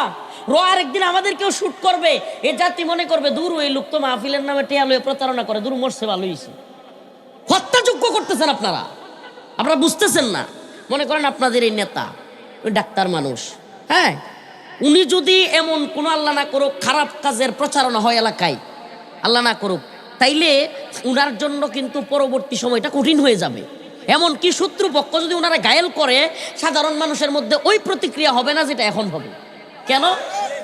A: আরেকদিন আমাদেরকেও শুট করবে, এ জাতি মনে করবে দূর ওই লোক তো মাহফিলের নামে টেয়া লয়ে প্রতারণা করে, দূর মরছে, ভালো হয়েছে। হত্যাযোগ্য করতেছেন আপনারা, আপনারা বুঝতেছেন না। মনে করেন আপনাদের এই নেতা ওই ডাক্তার মানুষ, হ্যাঁ, উনি যদি এমন কোন, আল্লাহ না করুক, খারাপ কাজের প্রচারণা হয় এলাকায়, আল্লাহ না করুক, তাইলে উনার জন্য কিন্তু পরবর্তী সময়টা কঠিন হয়ে যাবে। এমনকি শত্রুপক্ষ যদি ওনারা ঘায়েল করে, সাধারণ মানুষের মধ্যে ওই প্রতিক্রিয়া হবে না যেটা এখন হবে। কেন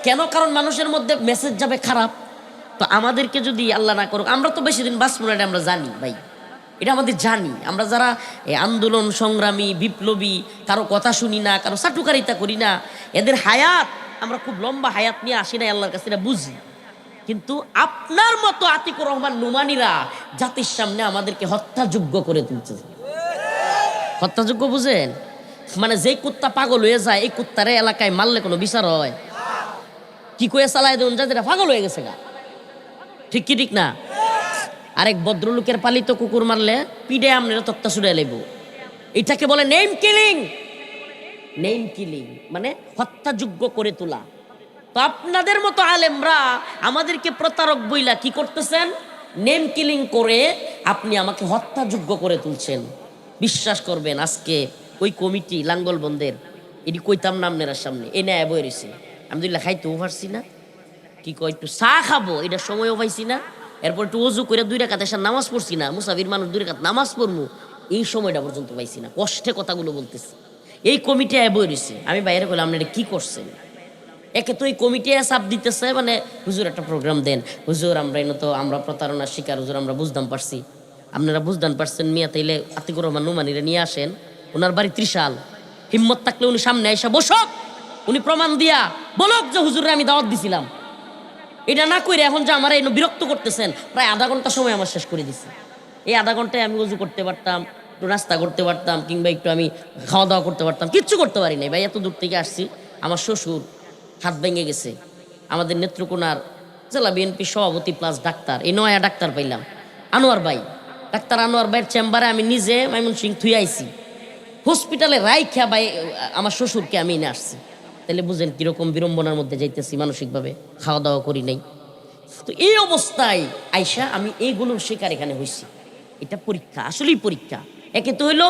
A: কেন কারণ মানুষের মধ্যে মেসেজ যাবে খারাপ। তো আমাদেরকে যদি আল্লাহ না করুক, আমরা তো বেশি দিন বাঁচবো না, এটা আমরা জানি ভাই, এটা আমাদের জানি। আমরা যারা আন্দোলন সংগ্রামী, বিপ্লবী, কারো কথা শুনি না, কারো চাটুকারিতা করি না, এদের হায়াত আমরা খুব লম্বা হায়াত নিয়ে আসি না আল্লাহর কাছে, এটা বুঝি। কিন্তু আপনার মতো আতিকুর রহমান নোমানীরা জাতির সামনে আমাদেরকে হত্যাযোগ্য করে তুলছে। হত্যাযোগ্য বুঝেন? মানে যে কুত্তা পাগল হয়ে যায়, এই কুত্তারে এলাকায় মারলে কোনো বিচার হয়? কি কয়ে চালায় দেন যাদের পাগল হয়ে গেছে গা, ঠিক কি ঠিক না? আরেক ভদ্রলোকের পালিত কুকুর মারলে পিডে আমরা তক্তা ছুড়ে লেব। এটাকে বলে নেম কিলিং। নেম কিলিং মানে হত্যাযোগ্য করে তোলা। তো আপনাদের মতো আলেমরা আমাদেরকে প্রতারক বইলা কি করতেছেন? নেম কিলিং করে আপনি আমাকে হত্যাযোগ্য করে তুলছেন। বিশ্বাস করবেন, আজকে ওই কমিটি লাঙ্গলবন্দের, এটি কইতাম না আপনার সামনে, এ নেয় বই রয়েছে। আমি তো খাইতেও পারছি না, কি কয় একটু চা খাবো এটার সময়ও পাইছি না, এরপর একটু অজু করে 2 রাকাত এসে নামাজ পড়ছি না, মুসাফির মানুষ 2 রাকাত নামাজ পড়বো, এই সময়টা পর্যন্ত পাইছি না। কষ্টে কথাগুলো বলতেছি। এই কমিটি বই রয়েছে। আমি বাইরে বললাম আপনারা কি করছেন? একে তো এই কমিটি চাপ দিতেছে, মানে হুজুর একটা প্রোগ্রাম দেন, হুজুর আমরা তো আমরা প্রতারণার শিকার, হুজুর আমরা বুঝতাম পারছি। আপনারা বুঝতাম পারছেন মিয়া, তাইলে আতিকুর রহমান নোমানীরা নিয়ে আসেন, ওনার বাড়ি ত্রিশাল, হিম্মত থাকলে উনি সামনে এসে বসক, উনি প্রমাণ দিয়া বলক যে হুজুরে আমি দাওয়াত দিছিলাম। এটা না করে এখন যে আমার এই বিরক্ত করতেছেন, প্রায় আধা ঘন্টা সময় আমার শেষ করে দিচ্ছে। এই আধা ঘন্টায় আমি উজু করতে পারতাম, একটু নাস্তা করতে পারতাম, কিংবা একটু আমি খাওয়া দাওয়া করতে পারতাম, কিচ্ছু করতে পারি নাই ভাই। এত দূর থেকে আসছি, আমার শ্বশুর হাত ভেঙে গেছে, আমাদের নেত্রকোনার জেলা বিএনপি সভাপতি প্লাস ডাক্তার, এই নয়া ডাক্তার পাইলাম আনোয়ার ভাই, ডাক্তার আনোয়ার ভাইয়ের চেম্বারে আমি নিজে ময়মনসিং থুই আইছি, হসপিটালে রাইখা ভাই আমার শ্বশুরকে আমি এনে আসছি। তাহলে বুঝেন কিরকম বিড়ম্বনার মধ্যে যাইতেছি, মানসিকভাবে খাওয়া দাওয়া করি নাই। তো এই অবস্থায় আইসা আমি এইগুলোর শিকার এখানে হয়েছি। এটা পরীক্ষা, আসলেই পরীক্ষা। একে তো হইলো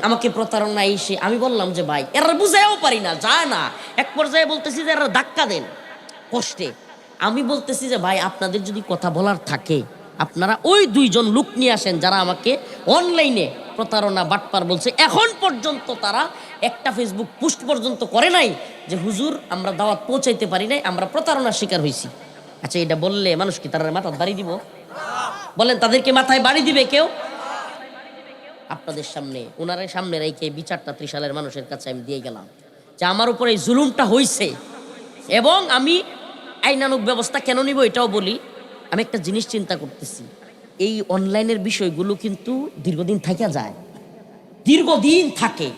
A: আমাকে প্রতারণা এসে, আমি বললাম যে ভাই এরা বুঝাইও পারি না, যায় না। এক পর্যায়ে বলতেছি যে এরা ধাক্কা দেন কষ্টে। আমি বলতেছি যে ভাই আপনাদের যদি কথা বলার থাকে, আপনারা ওই 2 জন লোক নিয়ে আসেন যারা আমাকে অনলাইনে প্রতারণা বাটপার বলছে। এখন পর্যন্ত তারা একটা ফেসবুক পোস্ট পর্যন্ত করে নাই যে হুজুর আমরা দাওয়াত পৌঁছাইতে পারি নাই, আমরা প্রতারণার শিকার হয়েছি। আচ্ছা, এটা বললে মানুষ কি তারা মাথায় বাড়ি দিব? বলেন, তাদেরকে মাথায় বাড়ি দিবে কেউ? আপনাদের সামনে, ওনার সামনে রেখে বিচারটা ত্রিশালের মানুষের কাছে আমি দিয়ে গেলাম যে আমার উপরে এই জুলুমটা হয়েছে, এবং আমি আইনানুগ ব্যবস্থা কেন নিব এটাও বলি। আমি একটা জিনিস চিন্তা করতেছি, এই অনলাইনের বিষয়গুলো কিন্তু দীর্ঘদিন থাকা যায়, দীর্ঘদিন থাকে,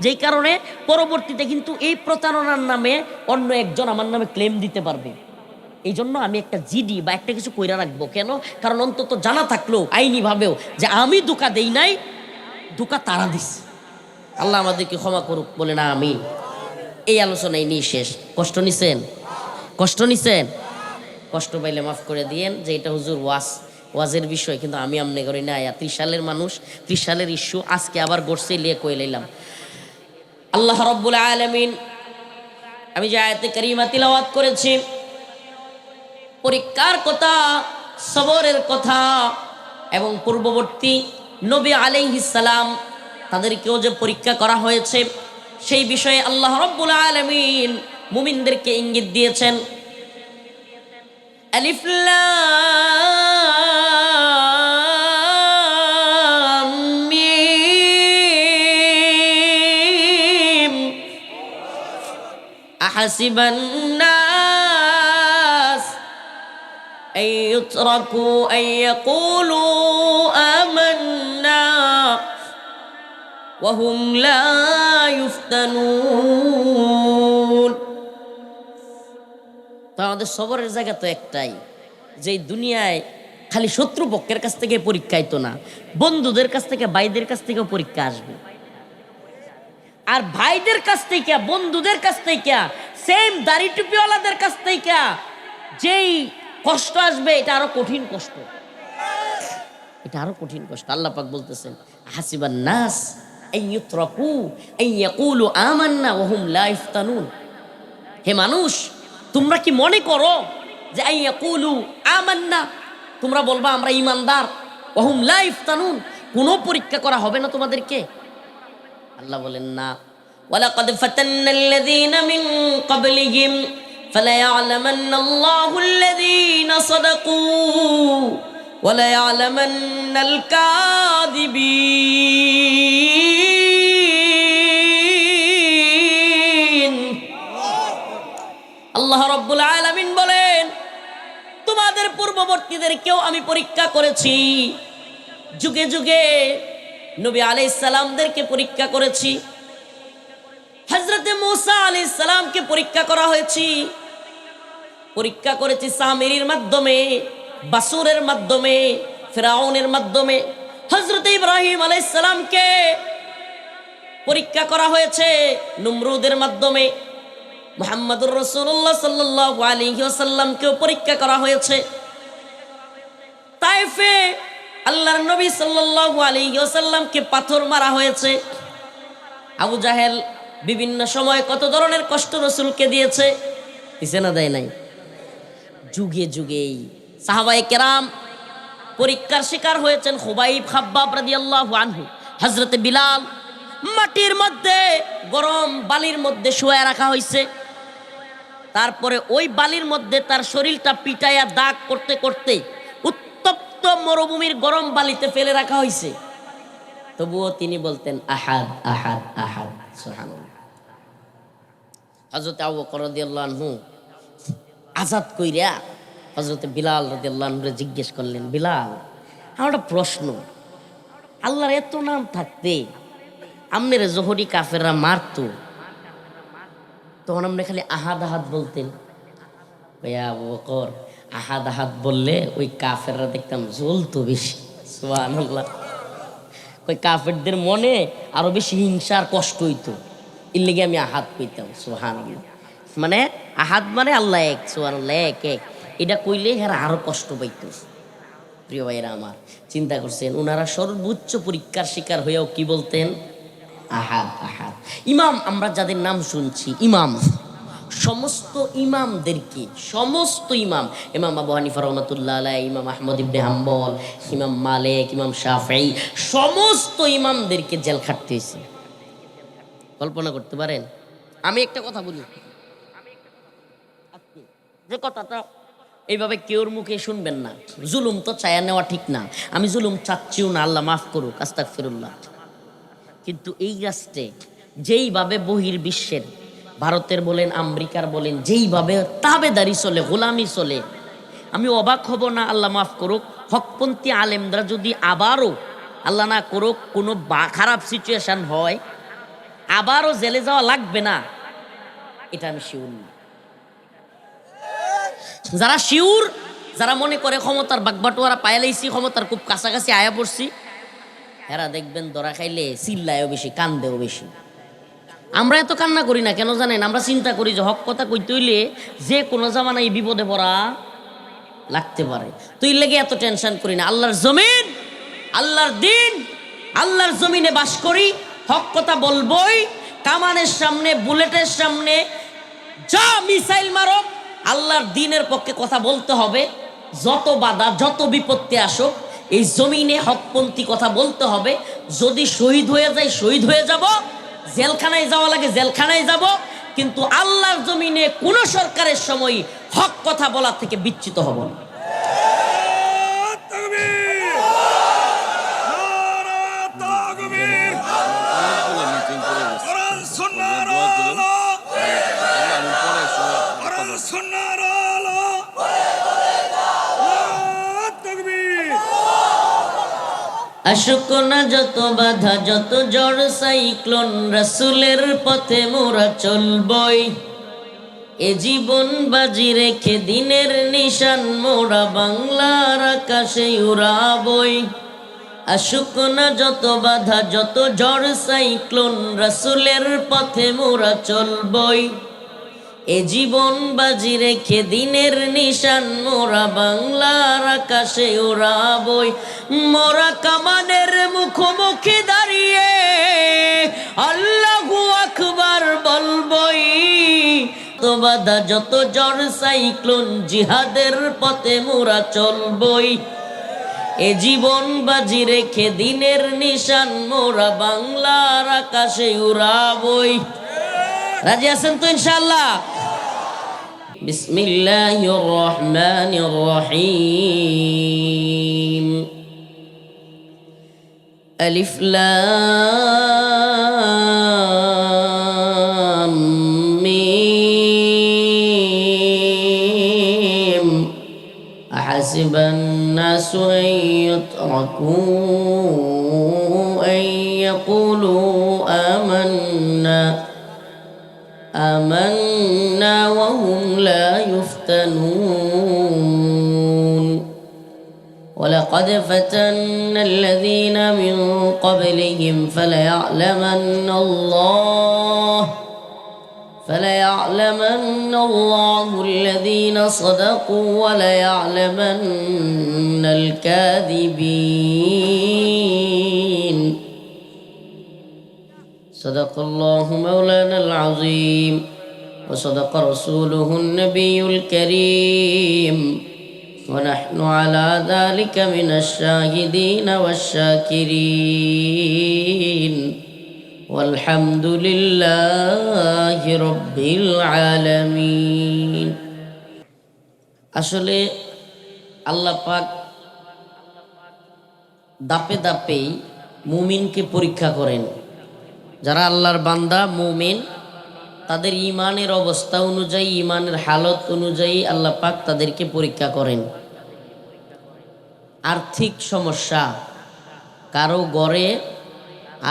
A: যেই কারণে পরবর্তীতে কিন্তু এই প্রতারণার নামে অন্য একজন আমার নামে ক্লেম দিতে পারবে। এই জন্য আমি একটা জিডি বা একটা কিছু কইরা রাখবো। কেন? কারণ অন্তত জানা থাকলো আইনি ভাবেও যে আমি ধোঁকা দেই নাই, ধোঁকা তারা দিচ্ছে। আল্লাহ আমাদেরকে ক্ষমা করুক, বলে না আমি। এই আলোচনায় নিয়ে শেষ। কষ্ট নিছেন? কষ্ট নিছেন? কষ্ট পাইলে মাফ করে দিয়েন যে এটা হুজুর ওয়াজের বিষয়, কিন্তু আমি আমনে করি না। 30 মানুষ, 30 ইস্যু আজকে আবার গড়ছে লিয়ে কই লাইলাম। আল্লাহ রাব্বুল আলামিন, আমি যে আয়াতে কারিমা তিলাওয়াত করেছি, পরীক্ষার কথা, সবরের কথা, এবং পূর্ববর্তী নবী আলাইহিস সালাম তাদেরকেও যে পরীক্ষা করা হয়েছে, সেই বিষয়ে আল্লাহ রাব্বুল আলামিন মুমিনদেরকে ইঙ্গিত দিয়েছেন। আলিফ লাম মিম আহাসিবান নাস আন ইউতরাকু আন ইয়াকুলু আমান্না ওয়া হুম লা ইফতানুন। তো আমাদের সবরের জায়গা তো একটাই, যে দুনিয়ায় খালি শত্রুপক্ষের কাছ থেকে পরীক্ষা আইতো না, বন্ধুদের কাছ থেকে, ভাইদের কাছ থেকেও পরীক্ষা আসবে। আর ভাইদের কাছ থেকে, বন্ধুদের কাছ থেকে, সেম দাড়ি টুপিওয়ালাদের কাছ থেকে যেই কষ্ট আসবে, এটা আরো কঠিন কষ্ট, এটা আরো কঠিন কষ্ট। আল্লাহ পাক বলতেছেন, হাসিবান নাস আন ইউতরাকু আন ইয়াকুলু আমান্না ওয়া হুম লা ইফতানুন। হে মানুষ, তোমরা কি মনে করো যে আন ইয়াকুলু আমান্না, তোমরা বলবা আমরা ঈমানদার, ওয়া হুম লা ইফতানুন, কোনো পরীক্ষা করা হবে না তোমাদেরকে? আল্লাহ বলেন না, ওয়ালাকাদ ফাতান্নাল্লাযীনা মিন ক্বাবলিহিম ফালায়া'লামান্নাল্লাহুল্লাযীনা সাদাকু ওয়ালায়া'লামান্নাল কাযিবিন। আল্লাহ রাব্বুল আলামিন বলেন, তোমাদের পূর্ববর্তীদেরকেও আমি পরীক্ষা করেছি, যুগে যুগে নবী আলাইহিস সালামদেরকে পরীক্ষা করেছি, হযরতে মূসা আলাইহিস সালামকে পরীক্ষা করা হয়েছে, পরীক্ষা করেছি সামিরীর মাধ্যমে, বাসুরের মাধ্যমে, ফিরাউনের মাধ্যমে। হযরতে ইব্রাহিম আলাইহিস সালামকে পরীক্ষা করা হয়েছে নমরুদের মাধ্যমে। মুহাম্মদুর রাসূলুল্লাহ সাল্লাল্লাহু আলাইহি ওয়াসাল্লামকেও পরীক্ষা করা হয়েছে। তায়েফে আল্লাহর নবী সাল্লাল্লাহু আলাইহি ওয়াসাল্লামকে পাথর মারা হয়েছে। আবু জাহেল বিভিন্ন সময় কত ধরনের কষ্ট রাসূলকে দিয়েছে, দিছে না দেয় নাই? যুগে যুগেই সাহাবায়ে কেরাম পরীক্ষার শিকার হয়েছেন। খুবাইব খাব্বাব রাদিয়াল্লাহু আনহু, হযরতে বিলাল মাটির মধ্যে গরম বালির মধ্যে শুয়ে রাখা হয়েছে, তারপরে ওই বালির মধ্যে তার শরীরটা পিটাইয়া দাগ করতে করতে উত্তপ্ত মরুভূমির গরম বালিতে ফেলে রাখা হয়েছে। তবুও তিনি বলতেন আহাদ আহাদ আহাদ, সুবহানাল্লাহ। হযরত আবু বকর রাদিয়াল্লাহু আনহু আজাদ কইরা হযরতে বিলাল রাদিয়াল্লাহু আনহু জিজ্ঞেস করলেন, বিলাল, আমার একটা প্রশ্ন, আল্লাহর এত নাম থাকতে আমনের জোহরি কাফেররা মারতো, তখন আপনি খালি আহাদ আহাদ বলতেন। আবু বকর, আহাদ আহাদ বললে ওই কাফেররা দেখতাম জ্বলতো বেশি, সুবহানাল্লাহ। ওই কাফেরদের মনে আরো বেশি হিংসা আর কষ্ট হইতো, এর লেগে আমি আহাদ কইতাম, সুবহানাল্লাহ। মানে আহাদ মানে আল্লাহ এক, সুবহানাল্লাহ, এক এক, এটা কইলে এরা আরো কষ্ট পাইতো। প্রিয় ভাইরা আমার, চিন্তা করছেন ওনারা সর্বোচ্চ পরীক্ষার শিকার হয়েও কি বলতেন? আহাদ আহাদ। ইমাম, আমরা যাদের নাম শুনছি ইমাম, সমস্ত ইমামদেরকে, সমস্ত ইমাম, ইমাম আবু হানিফা রাহমাতুল্লাহ আলাইহি, ইমাম আহমদ ইবনে হাম্বল, ইমাম মালিক, ইমাম শাফিঈ, সমস্ত ইমামদেরকে জেল খাটতে হয়েছে। কল্পনা করতে পারেন? আমি একটা কথা বলি, যে কথাটা এইভাবে কেউর মুখে শুনবেন না। জুলুম তো চায়া নেওয়া ঠিক না, আমি জুলুম চাচ্ছিও না, আল্লাহ মাফ করুক, আস্তাগফিরুল্লাহ। কিন্তু এই রাষ্ট্রে যেইভাবে বহির্বিশ্বের, ভারতের বলেন, আমেরিকার বলেন, যেইভাবে তাবেদারি চলে, গোলামি চলে, আমি অবাক হব না, আল্লাহ মাফ করুক, হকপন্থী আলেমরা যদি আবারও, আল্লাহ না করুক, কোনো খারাপ সিচুয়েশন হয়, আবারও জেলে যাওয়া লাগবে না, এটা আমি শিওর না। যারা শিউর, যারা মনে করে ক্ষমতার বাগবাটোয়ারা পাইলাইছি, ক্ষমতার খুব কাছাকাছি আয়া পড়ছি, এরা দেখবেন ধরা খাইলে চিল্লায়ও বেশি, কান্দেও বেশি। আমরা এত কান্না করি না কেন জানেন? আমরা চিন্তা করি যে হক কথা কইতে হইলে যে কোনো জামানায় বিপদে পড়া লাগতে পারে, তুই লেগে এত টেনশন করি না। আল্লাহর জমিন, আল্লাহর দিন, আল্লাহর জমিনে বাস করি, হক কথা বলবই। কামানের সামনে, বুলেটের সামনে যা মিসাইল মারো, আল্লাহর দিনের পক্ষে কথা বলতে হবে। যত বাধা, যত বিপত্তি আসুক, এই জমিনে হকপন্থী কথা বলতে হবে। যদি শহীদ হয়ে যায়, শহীদ হয়ে যাব, জেলখানায় যাওয়া লাগে জেলখানায় যাব, কিন্তু আল্লাহর জমিনে কোন সরকারের সময় হক কথা বলা থেকে বিচ্যুত হব না। আসুক না যত বাধা, যত ঝড় সাইক্লোন, রাসূলের পথে মোরা চলবই। এ জীবন বাজি রেখে দিনের নিশান মোরা বাংলার আকাশে উড়াবই। আসুক না যত বাধা, যত ঝড় সাইক্লোন, রাসূলের পথে মোরা চলবই। এ জীবন বাজি রেখে দিনের নিশান মোরা বাংলার আকাশে উড়াবই। মোরা কামানের মুখোমুখি দাঁড়িয়ে আল্লাহু আকবার বলবই। তো বাধা, যত ঝড় সাইক্লোন, জিহাদের পথে মোরা চলবই। এ জীবন বাজি রেখে দিনের নিশান মোরা বাংলার আকাশে উড়াবই। রাজি আছেন তো ইনশাআল্লাহ? বিসমিল্লাহির রহমানির রহিম। আলিফ লাম মিম। আহাসিবান নাসু আন ইউতরাকু আন ইয়াকুলু آمنا وهم لا يفتنون ولقد فتنا الذين من قبلهم فليعلمن الله الذين صدقوا وليعلمن الكاذبين صدق الله مولانا العظيم وصدق رسوله النبي الكريم ونحن على ذلك من الشاهدين والشاكرين والحمد لله رب العالمين। আসলে আল্লাহ পাক দাপে দাপে মুমিনকে পরীক্ষা করেন। যারা আল্লাহর বান্দা মুমিন, তাদের ঈমানের অবস্থা অনুযায়ী, ঈমানের হালত অনুযায়ী আল্লাহ পাক তাদেরকে পরীক্ষা করেন। আর্থিক সমস্যা, কারো ঘরে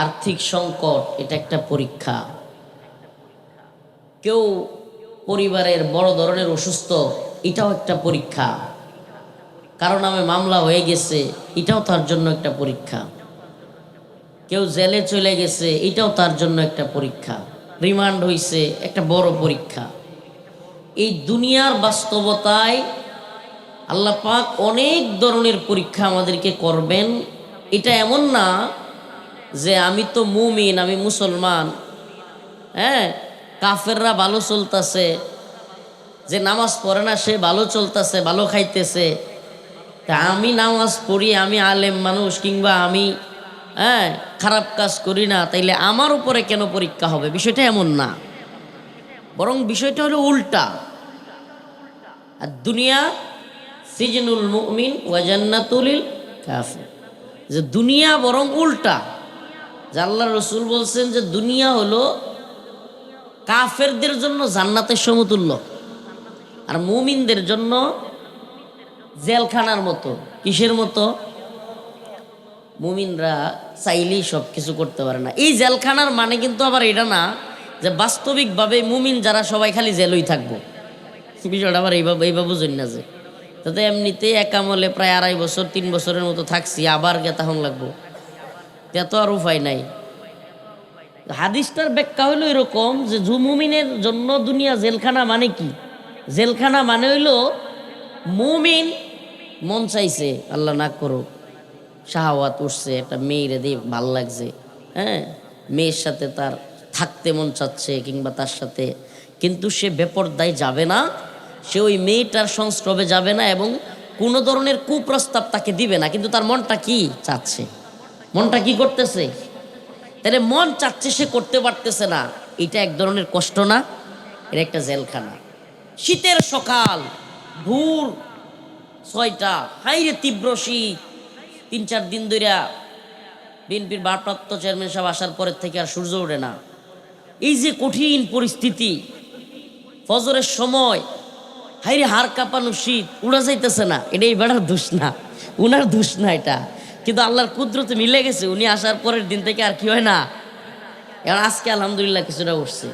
A: আর্থিক সংকট, এটা একটা পরীক্ষা। কেউ পরিবারের বড় ধরনের অসুস্থ, এটাও একটা পরীক্ষা। কারো নামে মামলা হয়ে গেছে, এটাও তার জন্য একটা পরীক্ষা। কেউ জেলে চলে গেছে, এটাও তার জন্য একটা পরীক্ষা। রিমান্ড হইছে, একটা বড় পরীক্ষা। এই দুনিয়ার বাস্তবতায় আল্লাহ পাক অনেক ধরনের পরীক্ষা আমাদেরকে করবেন। এটা এমন না যে আমি তো মুমিন, আমি মুসলমান, হ্যাঁ, কাফেররা ভালো চলতেছে, যে নামাজ পড়ে না সে ভালো চলতেছে, ভালো খাইতেছে, তা আমি নামাজ পড়ি, আমি আলেম মানুষ, কিংবা আমি খারাপ কাজ করি না, তাইলে আমার উপরে কেন পরীক্ষা হবে? বিষয়টা এমন না, বরং বিষয়টা হলো উল্টা। আর দুনিয়া সিজনুল মুমিন ওয়া জান্নাতুল কাফির, যে দুনিয়া বরং উল্টা। যে আল্লাহ রসুল বলছেন যে দুনিয়া হলো কাফেরদের জন্য জান্নাতের সমতুল্য, আর মুমিনদের জন্য জেলখানার মতো। কিসের মতো? মুমিনরা চাইলেই সব কিছু করতে পারে না। এই জেলখানার মানে কিন্তু আবার এটা না যে বাস্তবিকভাবে মুমিন যারা সবাই খালি জেলই থাকবো। বিষয়টা আবার এইভাবে বুঝুন না, যে তাতে এমনিতে একামলে প্রায় 2.5 বছর 3 বছরের মতো থাকছি, আবার গেতাহন লাগবো, এত আর উপায় নাই। হাদিসটার ব্যাখ্যা হইল এরকম যে মুমিনের জন্য দুনিয়া জেলখানা মানে কি? জেলখানা মানে হইল মুমিন মন চাইছে, আল্লাহ না করুক, শাহওয়াত উঠছে, একটা মেয়েরে দিয়ে ভাল লাগছে, হ্যাঁ, মেয়ের সাথে তার থাকতে মন চাচ্ছে, কিংবা তার সাথে, কিন্তু সে বেপরদায় যাবে না, সে ওই মেয়েটার সংস্রবে যাবে না, এবং কোনো ধরনের কুপ্রস্তাব তাকে দিবে না। কিন্তু তার মনটা কি চাচ্ছে, মনটা কি করতেছে? তাহলে মন চাচ্ছে, সে করতে পারতেছে না, এটা এক ধরনের কষ্ট না? এটা একটা জেলখানা। শীতের সকাল, ভোর 6টা, হাইরে তীব্র শীত, 3-4 দিন ধরে বিএনপির ভারপ্রাপ্ত চেয়ারম্যান সাহেব আসার পরের থেকে আর সূর্য ওঠে না। এই যে কঠিন পরিস্থিতি, ফজরের সময় হাইরে হাড় কাঁপানো শীত, উড়া যাইতেছে না, এটা এই বেড়ার দোষ না, উনার দোষ না এটা, কিন্তু আল্লাহর কুদরতে মিলে গেছে। উনি আসার পরের দিন থেকে আর কি হয় না, এখন আজকে আলহামদুলিল্লাহ কিছুটা উঠছে।